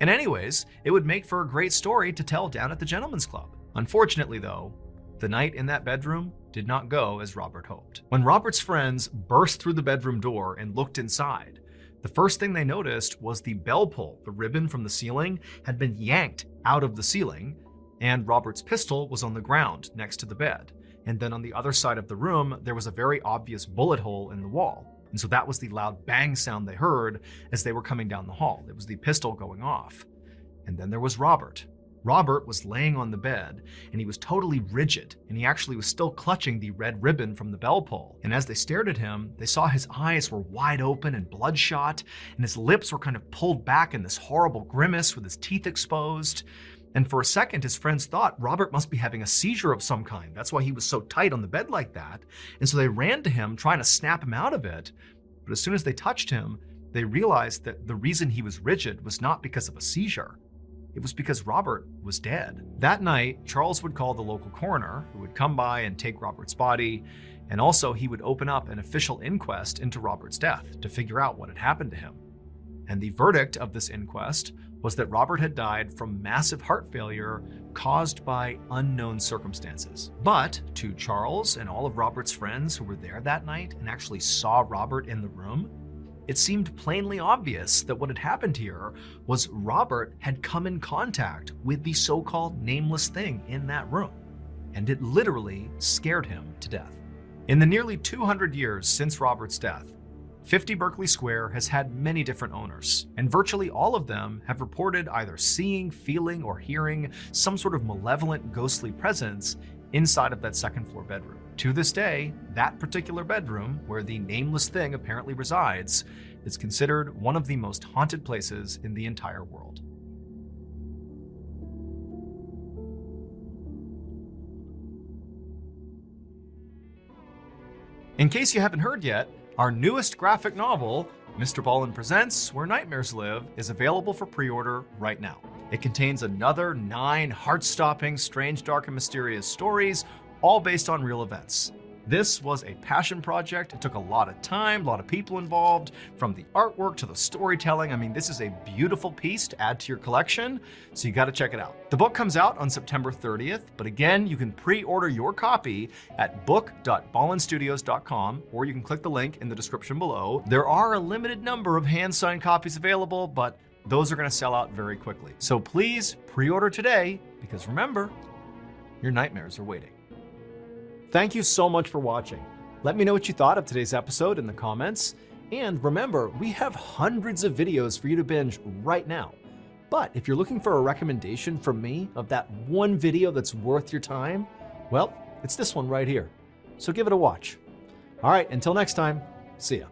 And anyways, it would make for a great story to tell down at the Gentleman's Club. Unfortunately though, the night in that bedroom did not go as Robert hoped. When Robert's friends burst through the bedroom door and looked inside, the first thing they noticed was the bell pull, the ribbon from the ceiling, had been yanked out of the ceiling, and Robert's pistol was on the ground next to the bed. And then on the other side of the room, there was a very obvious bullet hole in the wall. And so that was the loud bang sound they heard as they were coming down the hall. It was the pistol going off. And then there was Robert. Robert was laying on the bed, and he was totally rigid, and he actually was still clutching the red ribbon from the bell pull. And as they stared at him, they saw his eyes were wide open and bloodshot, and his lips were kind of pulled back in this horrible grimace with his teeth exposed. And for a second, his friends thought Robert must be having a seizure of some kind. That's why he was so tight on the bed like that. And so they ran to him, trying to snap him out of it. But as soon as they touched him, they realized that the reason he was rigid was not because of a seizure. It was because Robert was dead. That night, Charles would call the local coroner, who would come by and take Robert's body, and also he would open up an official inquest into Robert's death to figure out what had happened to him. And the verdict of this inquest was that Robert had died from massive heart failure caused by unknown circumstances. But to Charles and all of Robert's friends who were there that night and actually saw Robert in the room, it seemed plainly obvious that what had happened here was Robert had come in contact with the so-called nameless thing in that room, and it literally scared him to death. In the nearly 200 years since Robert's death, 50 Berkeley Square has had many different owners, and virtually all of them have reported either seeing, feeling, or hearing some sort of malevolent ghostly presence inside of that second floor bedroom. To this day, that particular bedroom, where the nameless thing apparently resides, is considered one of the most haunted places in the entire world. In case you haven't heard yet, our newest graphic novel, MrBallen Presents Where Nightmares Live, is available for pre-order right now. It contains another 9 heart-stopping, strange, dark, and mysterious stories, all based on real events. This was a passion project. It took a lot of time, a lot of people involved, from the artwork to the storytelling. I mean, this is a beautiful piece to add to your collection, so you gotta check it out. The book comes out on September 30th, but again, you can pre-order your copy at book.ballenstudios.com, or you can click the link in the description below. There are a limited number of hand-signed copies available, but those are gonna sell out very quickly. So please pre-order today, because remember, your nightmares are waiting. Thank you so much for watching. Let me know what you thought of today's episode in the comments. And remember, we have hundreds of videos for you to binge right now. But if you're looking for a recommendation from me of that one video that's worth your time, well, it's this one right here. So give it a watch. All right, until next time, see ya.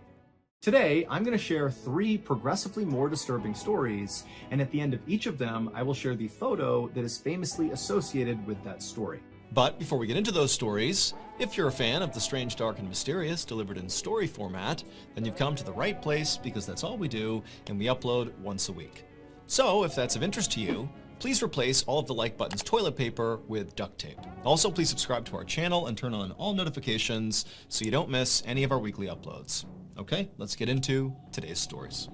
Today, I'm going to share 3 progressively more disturbing stories, and at the end of each of them, I will share the photo that is famously associated with that story. But before we get into those stories, if you're a fan of the strange, dark, and mysterious delivered in story format, then you've come to the right place, because that's all we do, and we upload once a week. So if that's of interest to you, please replace all of the like button's toilet paper with duct tape. Also, please subscribe to our channel and turn on all notifications so you don't miss any of our weekly uploads. Okay, let's get into today's stories.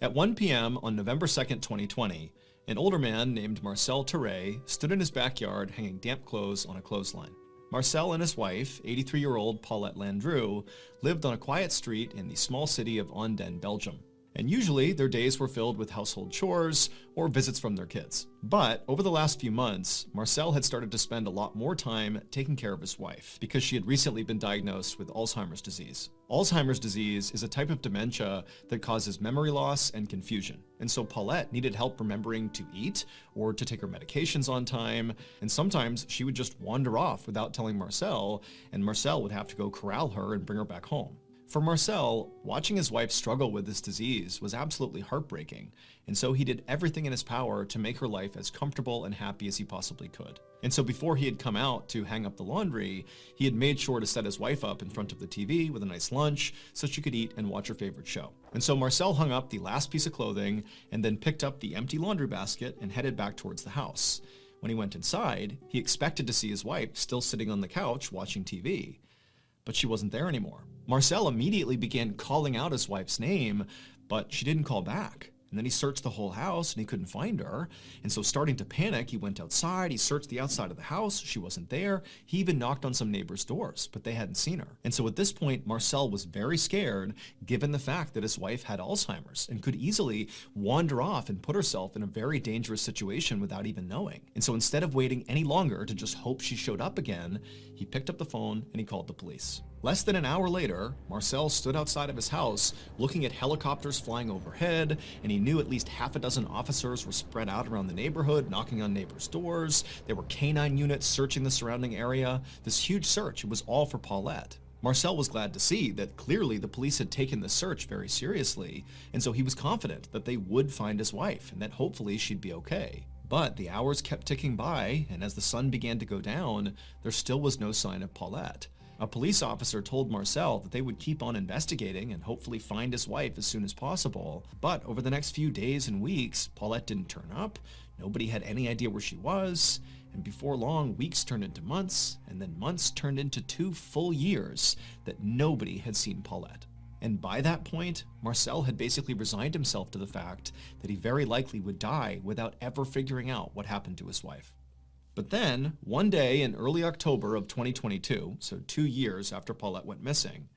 At 1 p.m. on November 2nd, 2020, an older man named Marcel Terray stood in his backyard hanging damp clothes on a clothesline. Marcel and his wife, 83-year-old Paulette Landru, lived on a quiet street in the small city of Anden, Belgium. And usually their days were filled with household chores or visits from their kids. But over the last few months, Marcel had started to spend a lot more time taking care of his wife because she had recently been diagnosed with Alzheimer's disease. Alzheimer's disease is a type of dementia that causes memory loss and confusion. And so Paulette needed help remembering to eat or to take her medications on time. And sometimes she would just wander off without telling Marcel, and Marcel would have to go corral her and bring her back home. For Marcel, watching his wife struggle with this disease was absolutely heartbreaking, and so he did everything in his power to make her life as comfortable and happy as he possibly could. And so before he had come out to hang up the laundry, he had made sure to set his wife up in front of the TV with a nice lunch so she could eat and watch her favorite show. And so Marcel hung up the last piece of clothing and then picked up the empty laundry basket and headed back towards the house. When he went inside, he expected to see his wife still sitting on the couch watching TV. But she wasn't there anymore. Marcel immediately began calling out his wife's name, but she didn't call back. And then he searched the whole house and he couldn't find her. And so starting to panic, he went outside, he searched the outside of the house, she wasn't there. He even knocked on some neighbors' doors, but they hadn't seen her. And so at this point, Marcel was very scared, given the fact that his wife had Alzheimer's and could easily wander off and put herself in a very dangerous situation without even knowing. And so instead of waiting any longer to just hope she showed up again, he picked up the phone and he called the police. Less than an hour later, Marcel stood outside of his house looking at helicopters flying overhead, and he knew at least half a dozen officers were spread out around the neighborhood, knocking on neighbors' doors. There were canine units searching the surrounding area. This huge search, it was all for Paulette. Marcel was glad to see that clearly the police had taken the search very seriously, and so he was confident that they would find his wife and that hopefully she'd be okay. But the hours kept ticking by, and as the sun began to go down, there still was no sign of Paulette. A police officer told Marcel that they would keep on investigating and hopefully find his wife as soon as possible. But over the next few days and weeks, Paulette didn't turn up, nobody had any idea where she was, and before long, weeks turned into months, and then months turned into 2 full years that nobody had seen Paulette. And by that point, Marcel had basically resigned himself to the fact that he very likely would die without ever figuring out what happened to his wife. But then, one day in early October of 2022, so 2 years after Paulette went missing,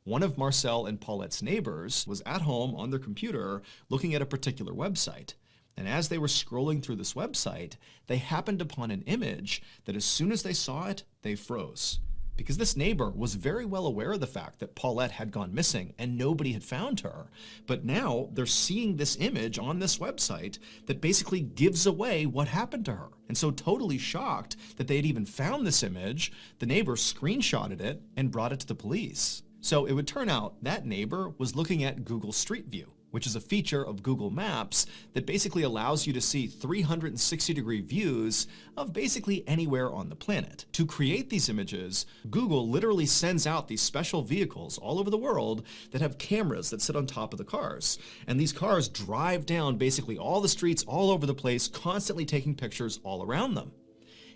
one of Marcel and Paulette's neighbors was at home on their computer looking at a particular website. And as they were scrolling through this website, they happened upon an image that as soon as they saw it, they froze. Because this neighbor was very well aware of the fact that Paulette had gone missing and nobody had found her. But now they're seeing this image on this website that basically gives away what happened to her. And so totally shocked that they had even found this image, the neighbor screenshotted it and brought it to the police. So it would turn out that neighbor was looking at Google Street View, which is a feature of Google Maps that basically allows you to see 360-degree views of basically anywhere on the planet. To create these images, Google literally sends out these special vehicles all over the world that have cameras that sit on top of the cars. And these cars drive down basically all the streets all over the place, constantly taking pictures all around them.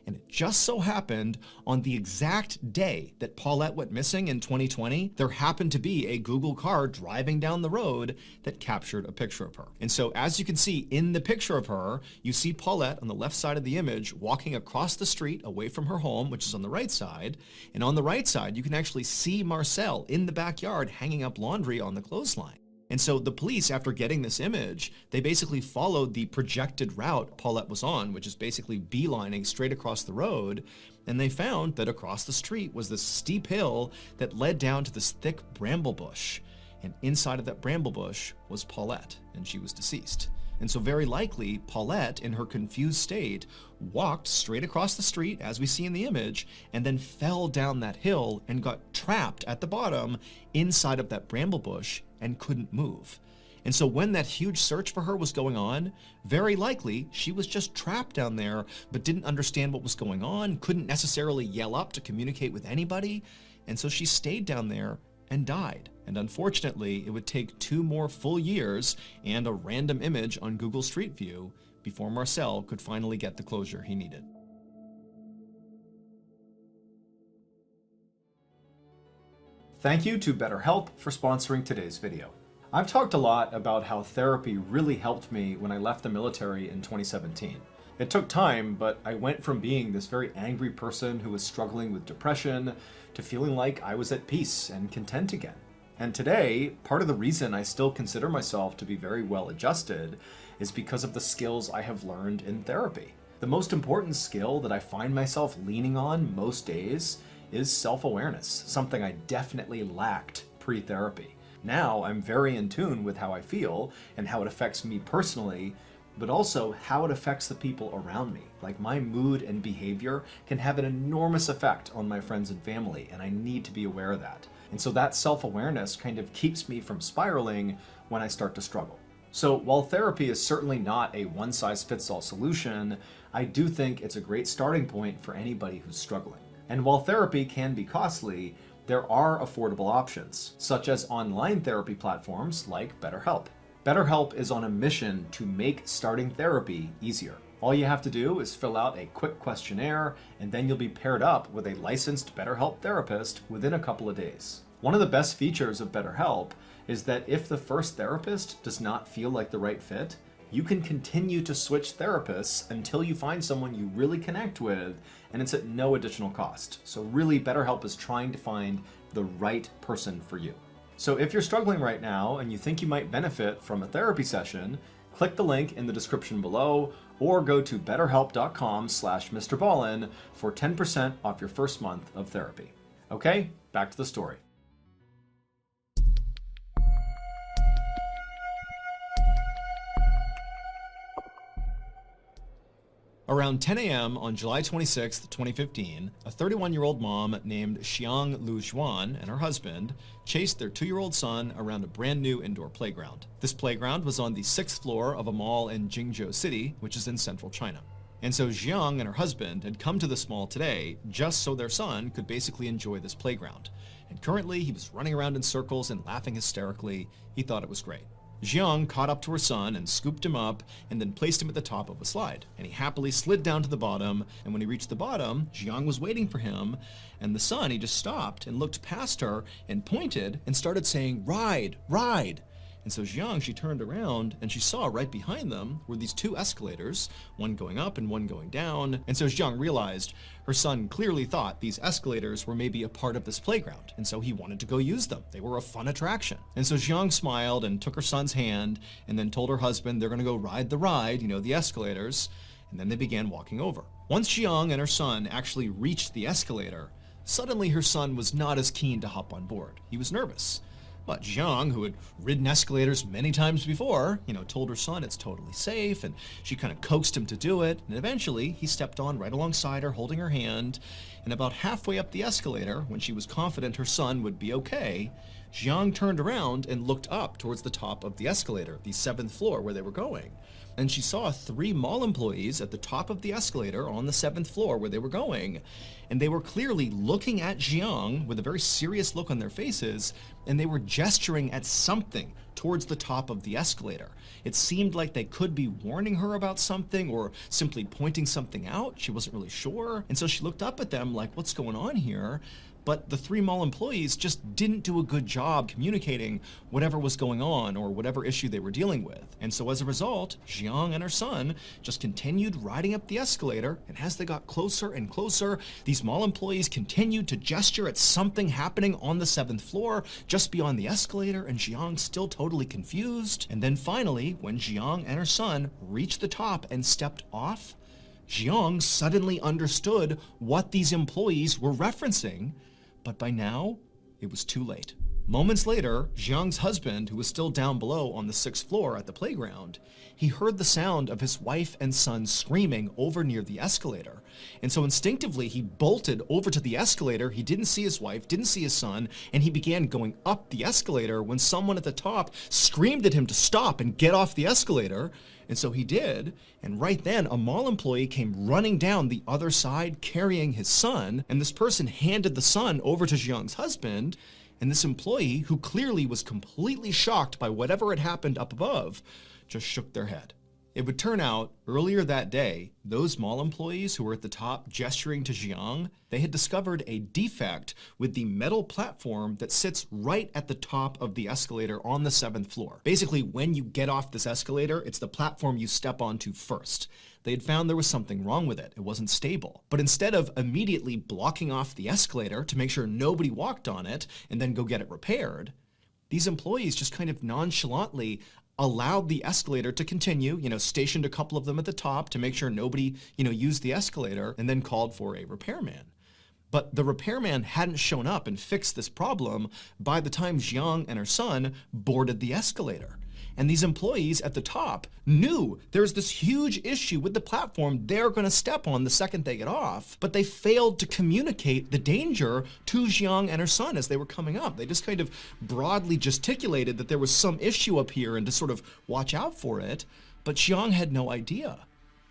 And it just so happened on the exact day that Paulette went missing in 2020, there happened to be a Google car driving down the road that captured a picture of her. And so as you can see in the picture of her, you see Paulette on the left side of the image walking across the street away from her home, which is on the right side. And on the right side, you can actually see Marcel in the backyard hanging up laundry on the clothesline. And so the police, after getting this image, they basically followed the projected route Paulette was on, which is basically beelining straight across the road. And they found that across the street was this steep hill that led down to this thick bramble bush. And inside of that bramble bush was Paulette, and she was deceased. And so very likely, Paulette, in her confused state, walked straight across the street, as we see in the image, and then fell down that hill and got trapped at the bottom inside of that bramble bush and couldn't move. And so when that huge search for her was going on, very likely she was just trapped down there, but didn't understand what was going on, couldn't necessarily yell up to communicate with anybody. And so she stayed down there and died. And unfortunately, it would take 2 more full years and a random image on Google Street View before Marcel could finally get the closure he needed. Thank you to BetterHelp for sponsoring today's video. I've talked a lot about how therapy really helped me when I left the military in 2017. It took time, but I went from being this very angry person who was struggling with depression to feeling like I was at peace and content again. And today, part of the reason I still consider myself to be very well adjusted is because of the skills I have learned in therapy. The most important skill that I find myself leaning on most days is self-awareness, something I definitely lacked pre-therapy. Now I'm very in tune with how I feel and how it affects me personally, but also how it affects the people around me. Like, my mood and behavior can have an enormous effect on my friends and family, and I need to be aware of that. And so that self-awareness kind of keeps me from spiraling when I start to struggle. So while therapy is certainly not a one-size-fits-all solution, I do think it's a great starting point for anybody who's struggling. And while therapy can be costly, there are affordable options, such as online therapy platforms like BetterHelp. BetterHelp is on a mission to make starting therapy easier. All you have to do is fill out a quick questionnaire, and then you'll be paired up with a licensed BetterHelp therapist within a couple of days. One of the best features of BetterHelp is that if the first therapist does not feel like the right fit, you can continue to switch therapists until you find someone you really connect with, and it's at no additional cost. So really, BetterHelp is trying to find the right person for you. So if you're struggling right now and you think you might benefit from a therapy session, click the link in the description below or go to betterhelp.com/MrBallen for 10% off your first month of therapy. Okay, back to the story. Around 10 a.m. on July 26, 2015, a 31-year-old mom named Xiang Lu Xuan and her husband chased their 2-year-old son around a brand new indoor playground. This playground was on the 6th floor of a mall in Jingzhou City, which is in central China. And so Xiang and her husband had come to this mall today just so their son could basically enjoy this playground. And currently he was running around in circles and laughing hysterically. He thought it was great. Xiang caught up to her son and scooped him up and then placed him at the top of a slide. And he happily slid down to the bottom, and when he reached the bottom, Xiang was waiting for him, and the son, he just stopped and looked past her and pointed and started saying, "Ride, ride." And so Xiang, she turned around and she saw right behind them were these 2 escalators, one going up and one going down. And so Xiang realized her son clearly thought these escalators were maybe a part of this playground. And so he wanted to go use them. They were a fun attraction. And so Xiang smiled and took her son's hand and then told her husband they're going to go ride the ride, the escalators. And then they began walking over. Once Xiang and her son actually reached the escalator, suddenly her son was not as keen to hop on board. He was nervous. But Xiang, who had ridden escalators many times before, told her son it's totally safe, and she kind of coaxed him to do it, and eventually he stepped on right alongside her, holding her hand, and about halfway up the escalator, when she was confident her son would be okay, Xiang turned around and looked up towards the top of the escalator, the 7th floor where they were going. And she saw 3 mall employees at the top of the escalator on the 7th floor where they were going. And they were clearly looking at Xiang with a very serious look on their faces, and they were gesturing at something towards the top of the escalator. It seemed like they could be warning her about something or simply pointing something out. She wasn't really sure. And so she looked up at them like, what's going on here? But the 3 mall employees just didn't do a good job communicating whatever was going on or whatever issue they were dealing with. And so as a result, Xiang and her son just continued riding up the escalator, and as they got closer and closer, these mall employees continued to gesture at something happening on the 7th floor just beyond the escalator, and Xiang still totally confused. And then finally, when Xiang and her son reached the top and stepped off, Xiang suddenly understood what these employees were referencing. But by now, it was too late. Moments later, Xiang's husband, who was still down below on the 6th floor at the playground, he heard the sound of his wife and son screaming over near the escalator. And so instinctively, he bolted over to the escalator. He didn't see his wife, didn't see his son, and he began going up the escalator when someone at the top screamed at him to stop and get off the escalator. And so he did, and right then a mall employee came running down the other side carrying his son, and this person handed the son over to Xiang's husband, and this employee, who clearly was completely shocked by whatever had happened up above, just shook their head. It would turn out, earlier that day, those mall employees who were at the top gesturing to Jiang, they had discovered a defect with the metal platform that sits right at the top of the escalator on the 7th floor. Basically, when you get off this escalator, it's the platform you step onto first. They had found there was something wrong with it. It wasn't stable. But instead of immediately blocking off the escalator to make sure nobody walked on it and then go get it repaired, these employees just kind of nonchalantly allowed the escalator to continue, stationed a couple of them at the top to make sure nobody, used the escalator, and then called for a repairman. But the repairman hadn't shown up and fixed this problem by the time Jiang and her son boarded the escalator. And these employees at the top knew there's this huge issue with the platform they're going to step on the second they get off, but they failed to communicate the danger to Jiang and her son as they were coming up. They just kind of broadly gesticulated that there was some issue up here and to sort of watch out for it, but Jiang had no idea.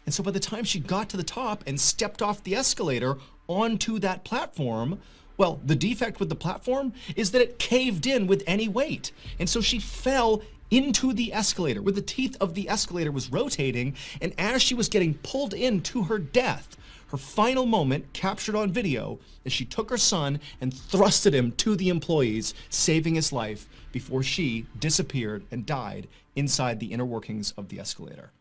And so by the time she got to the top and stepped off the escalator onto that platform, well, the defect with the platform is that it caved in with any weight. And so she fell into the escalator, where the teeth of the escalator was rotating, and as she was getting pulled in to her death, her final moment captured on video as she took her son and thrusted him to the employees, saving his life before she disappeared and died inside the inner workings of the escalator.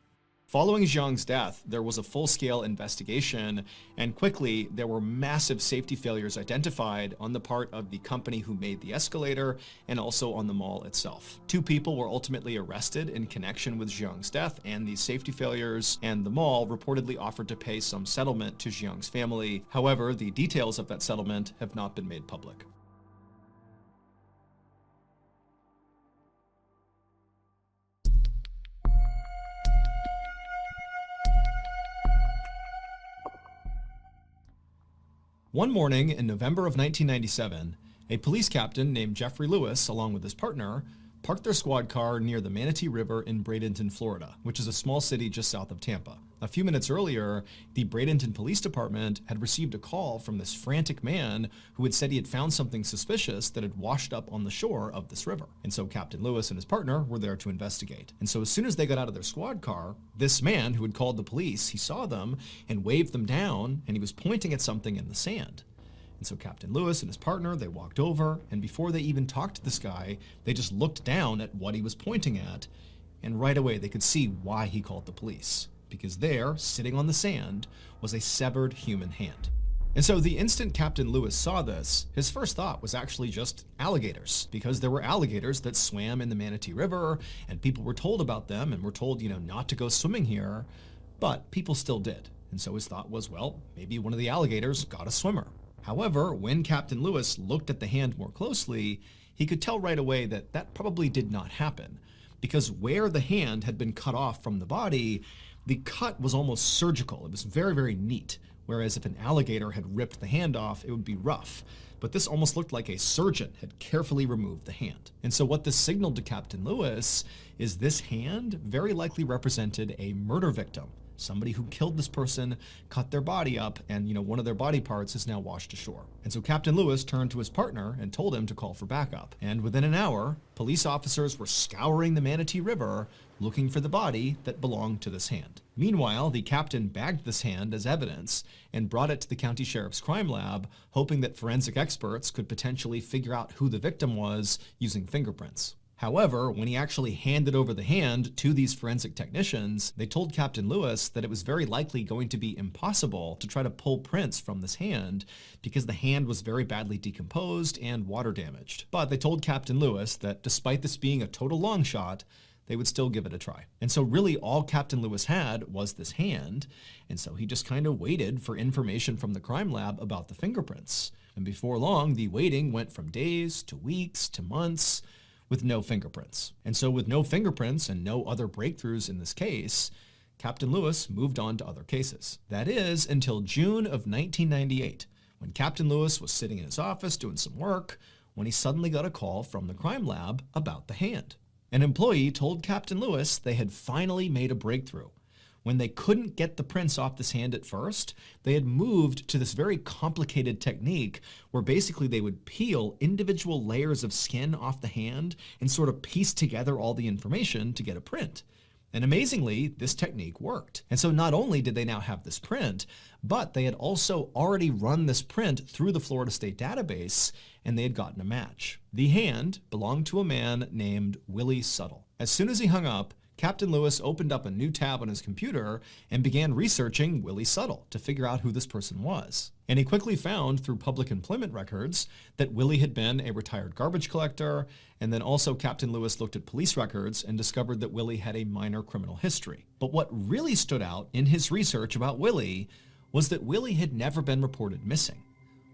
Following Jiang's death, there was a full-scale investigation, and quickly there were massive safety failures identified on the part of the company who made the escalator and also on the mall itself. 2 people were ultimately arrested in connection with Jiang's death and these safety failures, and the mall reportedly offered to pay some settlement to Jiang's family. However, the details of that settlement have not been made public. One morning in November of 1997, a police captain named Jeffrey Lewis, along with his partner, parked their squad car near the Manatee River in Bradenton, Florida, which is a small city just south of Tampa. A few minutes earlier, the Bradenton Police Department had received a call from this frantic man who had said he had found something suspicious that had washed up on the shore of this river. And so Captain Lewis and his partner were there to investigate. And so as soon as they got out of their squad car, this man who had called the police, he saw them and waved them down, and he was pointing at something in the sand. And so Captain Lewis and his partner, they walked over, and before they even talked to this guy, they just looked down at what he was pointing at, and right away they could see why he called the police. Because there, sitting on the sand, was a severed human hand. And so the instant Captain Lewis saw this, his first thought was actually just alligators, because there were alligators that swam in the Manatee River, and people were told about them and were told, not to go swimming here, but people still did. And so his thought was, well, maybe one of the alligators got a swimmer. However, when Captain Lewis looked at the hand more closely, he could tell right away that that probably did not happen, because where the hand had been cut off from the body, the cut was almost surgical. It was very, very neat, whereas if an alligator had ripped the hand off, it would be rough. But this almost looked like a surgeon had carefully removed the hand. And so what this signaled to Captain Lewis is this hand very likely represented a murder victim. Somebody who killed this person, cut their body up, and one of their body parts is now washed ashore. And so Captain Lewis turned to his partner and told him to call for backup. And within an hour, police officers were scouring the Manatee River looking for the body that belonged to this hand. Meanwhile, the captain bagged this hand as evidence and brought it to the county sheriff's crime lab, hoping that forensic experts could potentially figure out who the victim was using fingerprints. However, when he actually handed over the hand to these forensic technicians, they told Captain Lewis that it was very likely going to be impossible to try to pull prints from this hand because the hand was very badly decomposed and water damaged. But they told Captain Lewis that despite this being a total long shot, they would still give it a try. And so really all Captain Lewis had was this hand, and so he just kind of waited for information from the crime lab about the fingerprints. And before long, the waiting went from days to weeks to months, with no fingerprints. And so with no fingerprints and no other breakthroughs in this case, Captain Lewis moved on to other cases. That is until June of 1998, when Captain Lewis was sitting in his office doing some work, when he suddenly got a call from the crime lab about the hand. An employee told Captain Lewis they had finally made a breakthrough. When they couldn't get the prints off this hand at first, they had moved to this very complicated technique where basically they would peel individual layers of skin off the hand and sort of piece together all the information to get a print. And amazingly, this technique worked. And so not only did they now have this print, but they had also already run this print through the Florida State database, and they had gotten a match. The hand belonged to a man named Willie Suttle. As soon as he hung up, Captain Lewis opened up a new tab on his computer and began researching Willie Suttle to figure out who this person was. And he quickly found through public employment records that Willie had been a retired garbage collector, and then also Captain Lewis looked at police records and discovered that Willie had a minor criminal history. But what really stood out in his research about Willie was that Willie had never been reported missing.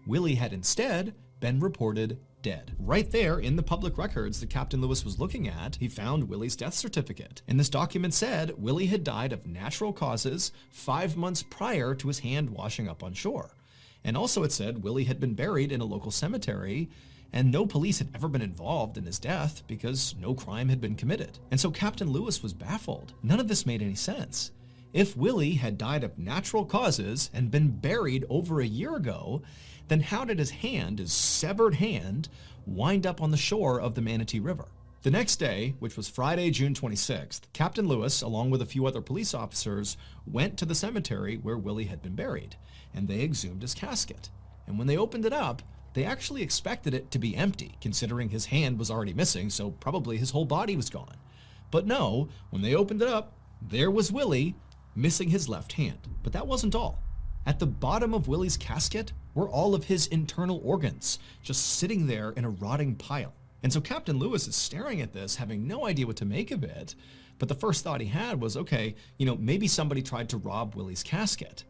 Willie had instead been reported dead. Right there in the public records that Captain Lewis was looking at, he found Willie's death certificate. And this document said Willie had died of natural causes 5 months prior to his hand washing up on shore. And also it said Willie had been buried in a local cemetery, and no police had ever been involved in his death because no crime had been committed. And so Captain Lewis was baffled. None of this made any sense. If Willie had died of natural causes and been buried over a year ago, then how did his hand, his severed hand, wind up on the shore of the Manatee River? The next day, which was Friday, June 26th, Captain Lewis, along with a few other police officers, went to the cemetery where Willie had been buried, and they exhumed his casket. And when they opened it up, they actually expected it to be empty, considering his hand was already missing, so probably his whole body was gone. But no, when they opened it up, there was Willie, missing his left hand. But that wasn't all. At the bottom of Willie's casket were all of his internal organs, just sitting there in a rotting pile. And so Captain Lewis is staring at this, having no idea what to make of it. But the first thought he had was, okay, maybe somebody tried to rob Willie's casket.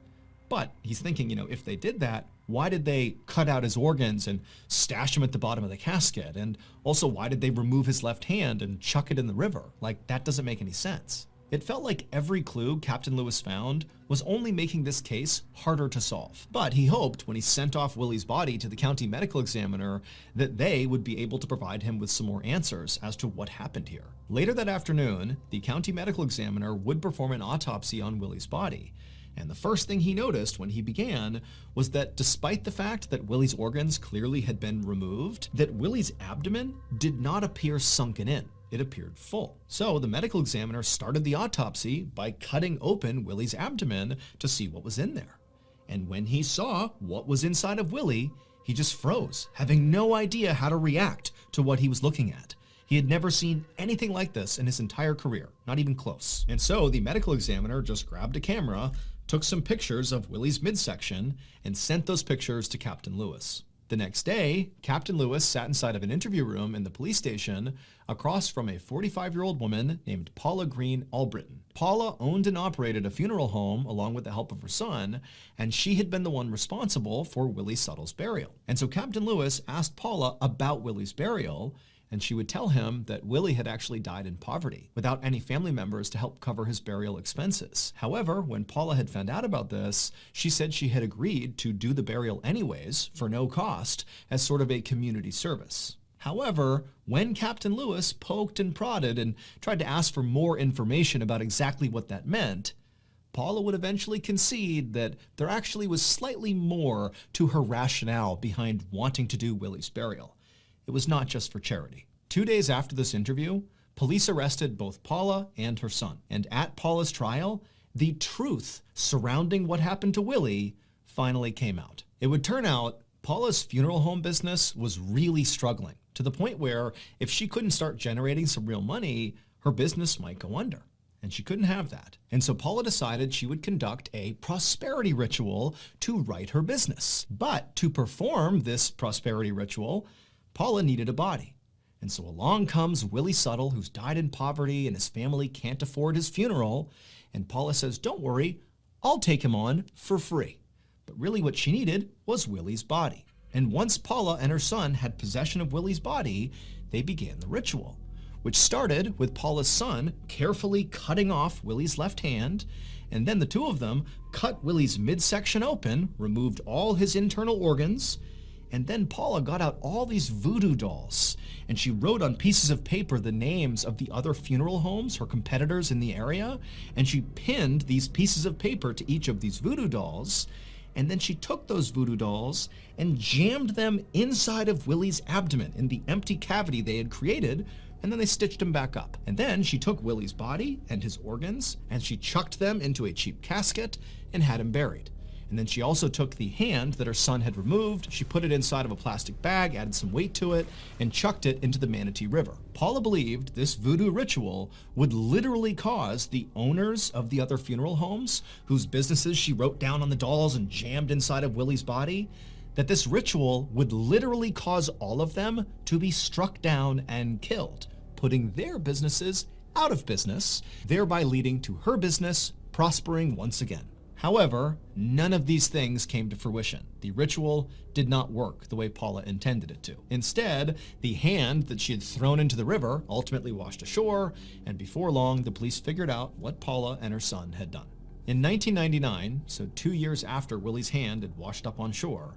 But he's thinking, if they did that, why did they cut out his organs and stash them at the bottom of the casket? And also, why did they remove his left hand and chuck it in the river? Like, that doesn't make any sense. It felt like every clue Captain Lewis found was only making this case harder to solve. But he hoped when he sent off Willie's body to the county medical examiner that they would be able to provide him with some more answers as to what happened here. Later that afternoon, the county medical examiner would perform an autopsy on Willie's body. And the first thing he noticed when he began was that despite the fact that Willie's organs clearly had been removed, that Willie's abdomen did not appear sunken in. It appeared full. So the medical examiner started the autopsy by cutting open Willie's abdomen to see what was in there. And when he saw what was inside of Willie, he just froze, having no idea how to react to what he was looking at. He had never seen anything like this in his entire career, not even close. And so the medical examiner just grabbed a camera, took some pictures of Willie's midsection, and sent those pictures to Captain Lewis. The next day, Captain Lewis sat inside of an interview room in the police station across from a 45-year-old woman named Paula Green Albritton. Paula owned and operated a funeral home along with the help of her son, and she had been the one responsible for Willie Suttle's burial. And so Captain Lewis asked Paula about Willie's burial, and she would tell him that Willie had actually died in poverty, without any family members to help cover his burial expenses. However, when Paula had found out about this, she said she had agreed to do the burial anyways, for no cost, as sort of a community service. However, when Captain Lewis poked and prodded and tried to ask for more information about exactly what that meant, Paula would eventually concede that there actually was slightly more to her rationale behind wanting to do Willie's burial. It was not just for charity. 2 days after this interview, police arrested both Paula and her son. And at Paula's trial, the truth surrounding what happened to Willie finally came out. It would turn out Paula's funeral home business was really struggling, to the point where if she couldn't start generating some real money, her business might go under. And she couldn't have that. And so Paula decided she would conduct a prosperity ritual to right her business. But to perform this prosperity ritual, Paula needed a body. And so along comes Willie Suttle, who's died in poverty and his family can't afford his funeral. And Paula says, don't worry, I'll take him on for free. But really what she needed was Willie's body. And once Paula and her son had possession of Willie's body, they began the ritual, which started with Paula's son carefully cutting off Willie's left hand. And then the two of them cut Willie's midsection open, removed all his internal organs. And then Paula got out all these voodoo dolls, and she wrote on pieces of paper the names of the other funeral homes, her competitors in the area, and she pinned these pieces of paper to each of these voodoo dolls. And then she took those voodoo dolls and jammed them inside of Willie's abdomen in the empty cavity they had created and then they stitched him back up. And then she took Willie's body and his organs, and she chucked them into a cheap casket and had him buried. And then she also took the hand that her son had removed, she put it inside of a plastic bag, added some weight to it, and chucked it into the Manatee River. Paula believed this voodoo ritual would literally cause the owners of the other funeral homes, whose businesses she wrote down on the dolls and jammed inside of Willie's body, that this ritual would literally cause all of them to be struck down and killed, putting their businesses out of business, thereby leading to her business prospering once again. However, none of these things came to fruition. The ritual did not work the way Paula intended it to. Instead, the hand that she had thrown into the river ultimately washed ashore, and before long, the police figured out what Paula and her son had done. In 1999, so 2 years after Willie's hand had washed up on shore,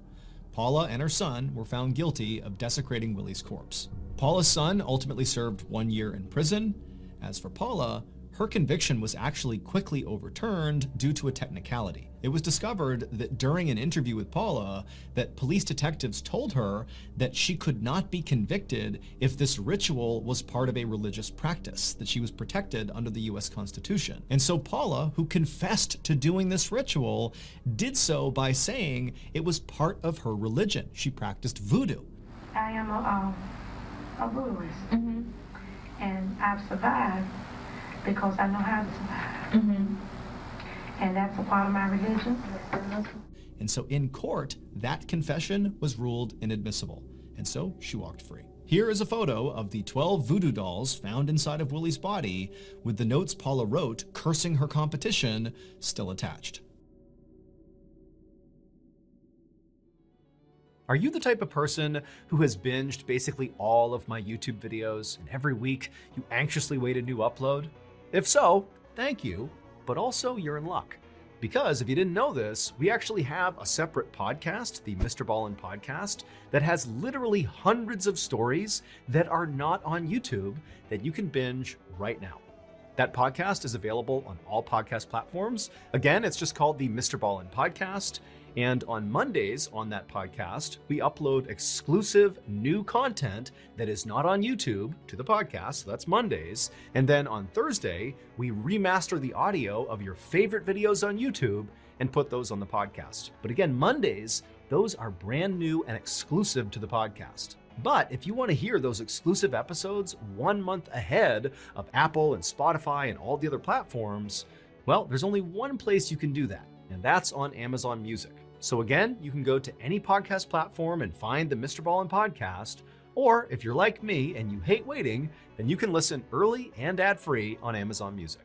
Paula and her son were found guilty of desecrating Willie's corpse. Paula's son ultimately served 1 year in prison. As for Paula, her conviction was actually quickly overturned due to a technicality. It was discovered that during an interview with Paula, that police detectives told her that she could not be convicted if this ritual was part of a religious practice, that she was protected under the US Constitution. And so Paula, who confessed to doing this ritual, did so by saying it was part of her religion. She practiced voodoo. I am a voodooist, and I've survived because I know how to survive. And that's a part of my religion. And so in court, that confession was ruled inadmissible. And so she walked free. Here is a photo of the 12 voodoo dolls found inside of Willie's body, with the notes Paula wrote cursing her competition still attached. Are you the type of person who has binged basically all of my YouTube videos, and every week you anxiously wait a new upload? If so, thank you, but also you're in luck. Because if you didn't know this, we actually have a separate podcast, the MrBallen podcast, that has literally hundreds of stories that are not on YouTube that you can binge right now. That podcast is available on all podcast platforms. Again, it's just called the MrBallen podcast. And on Mondays on that podcast, we upload exclusive new content that is not on YouTube to the podcast. So that's Mondays. And then on Thursday, we remaster the audio of your favorite videos on YouTube and put those on the podcast. But again, Mondays, those are brand new and exclusive to the podcast. But if you want to hear those exclusive episodes 1 month ahead of Apple and Spotify and all the other platforms, well, there's only one place you can do that, and that's on Amazon Music. So again, you can go to any podcast platform and find the MrBallen podcast, or if you're like me and you hate waiting, then you can listen early and ad-free on Amazon Music.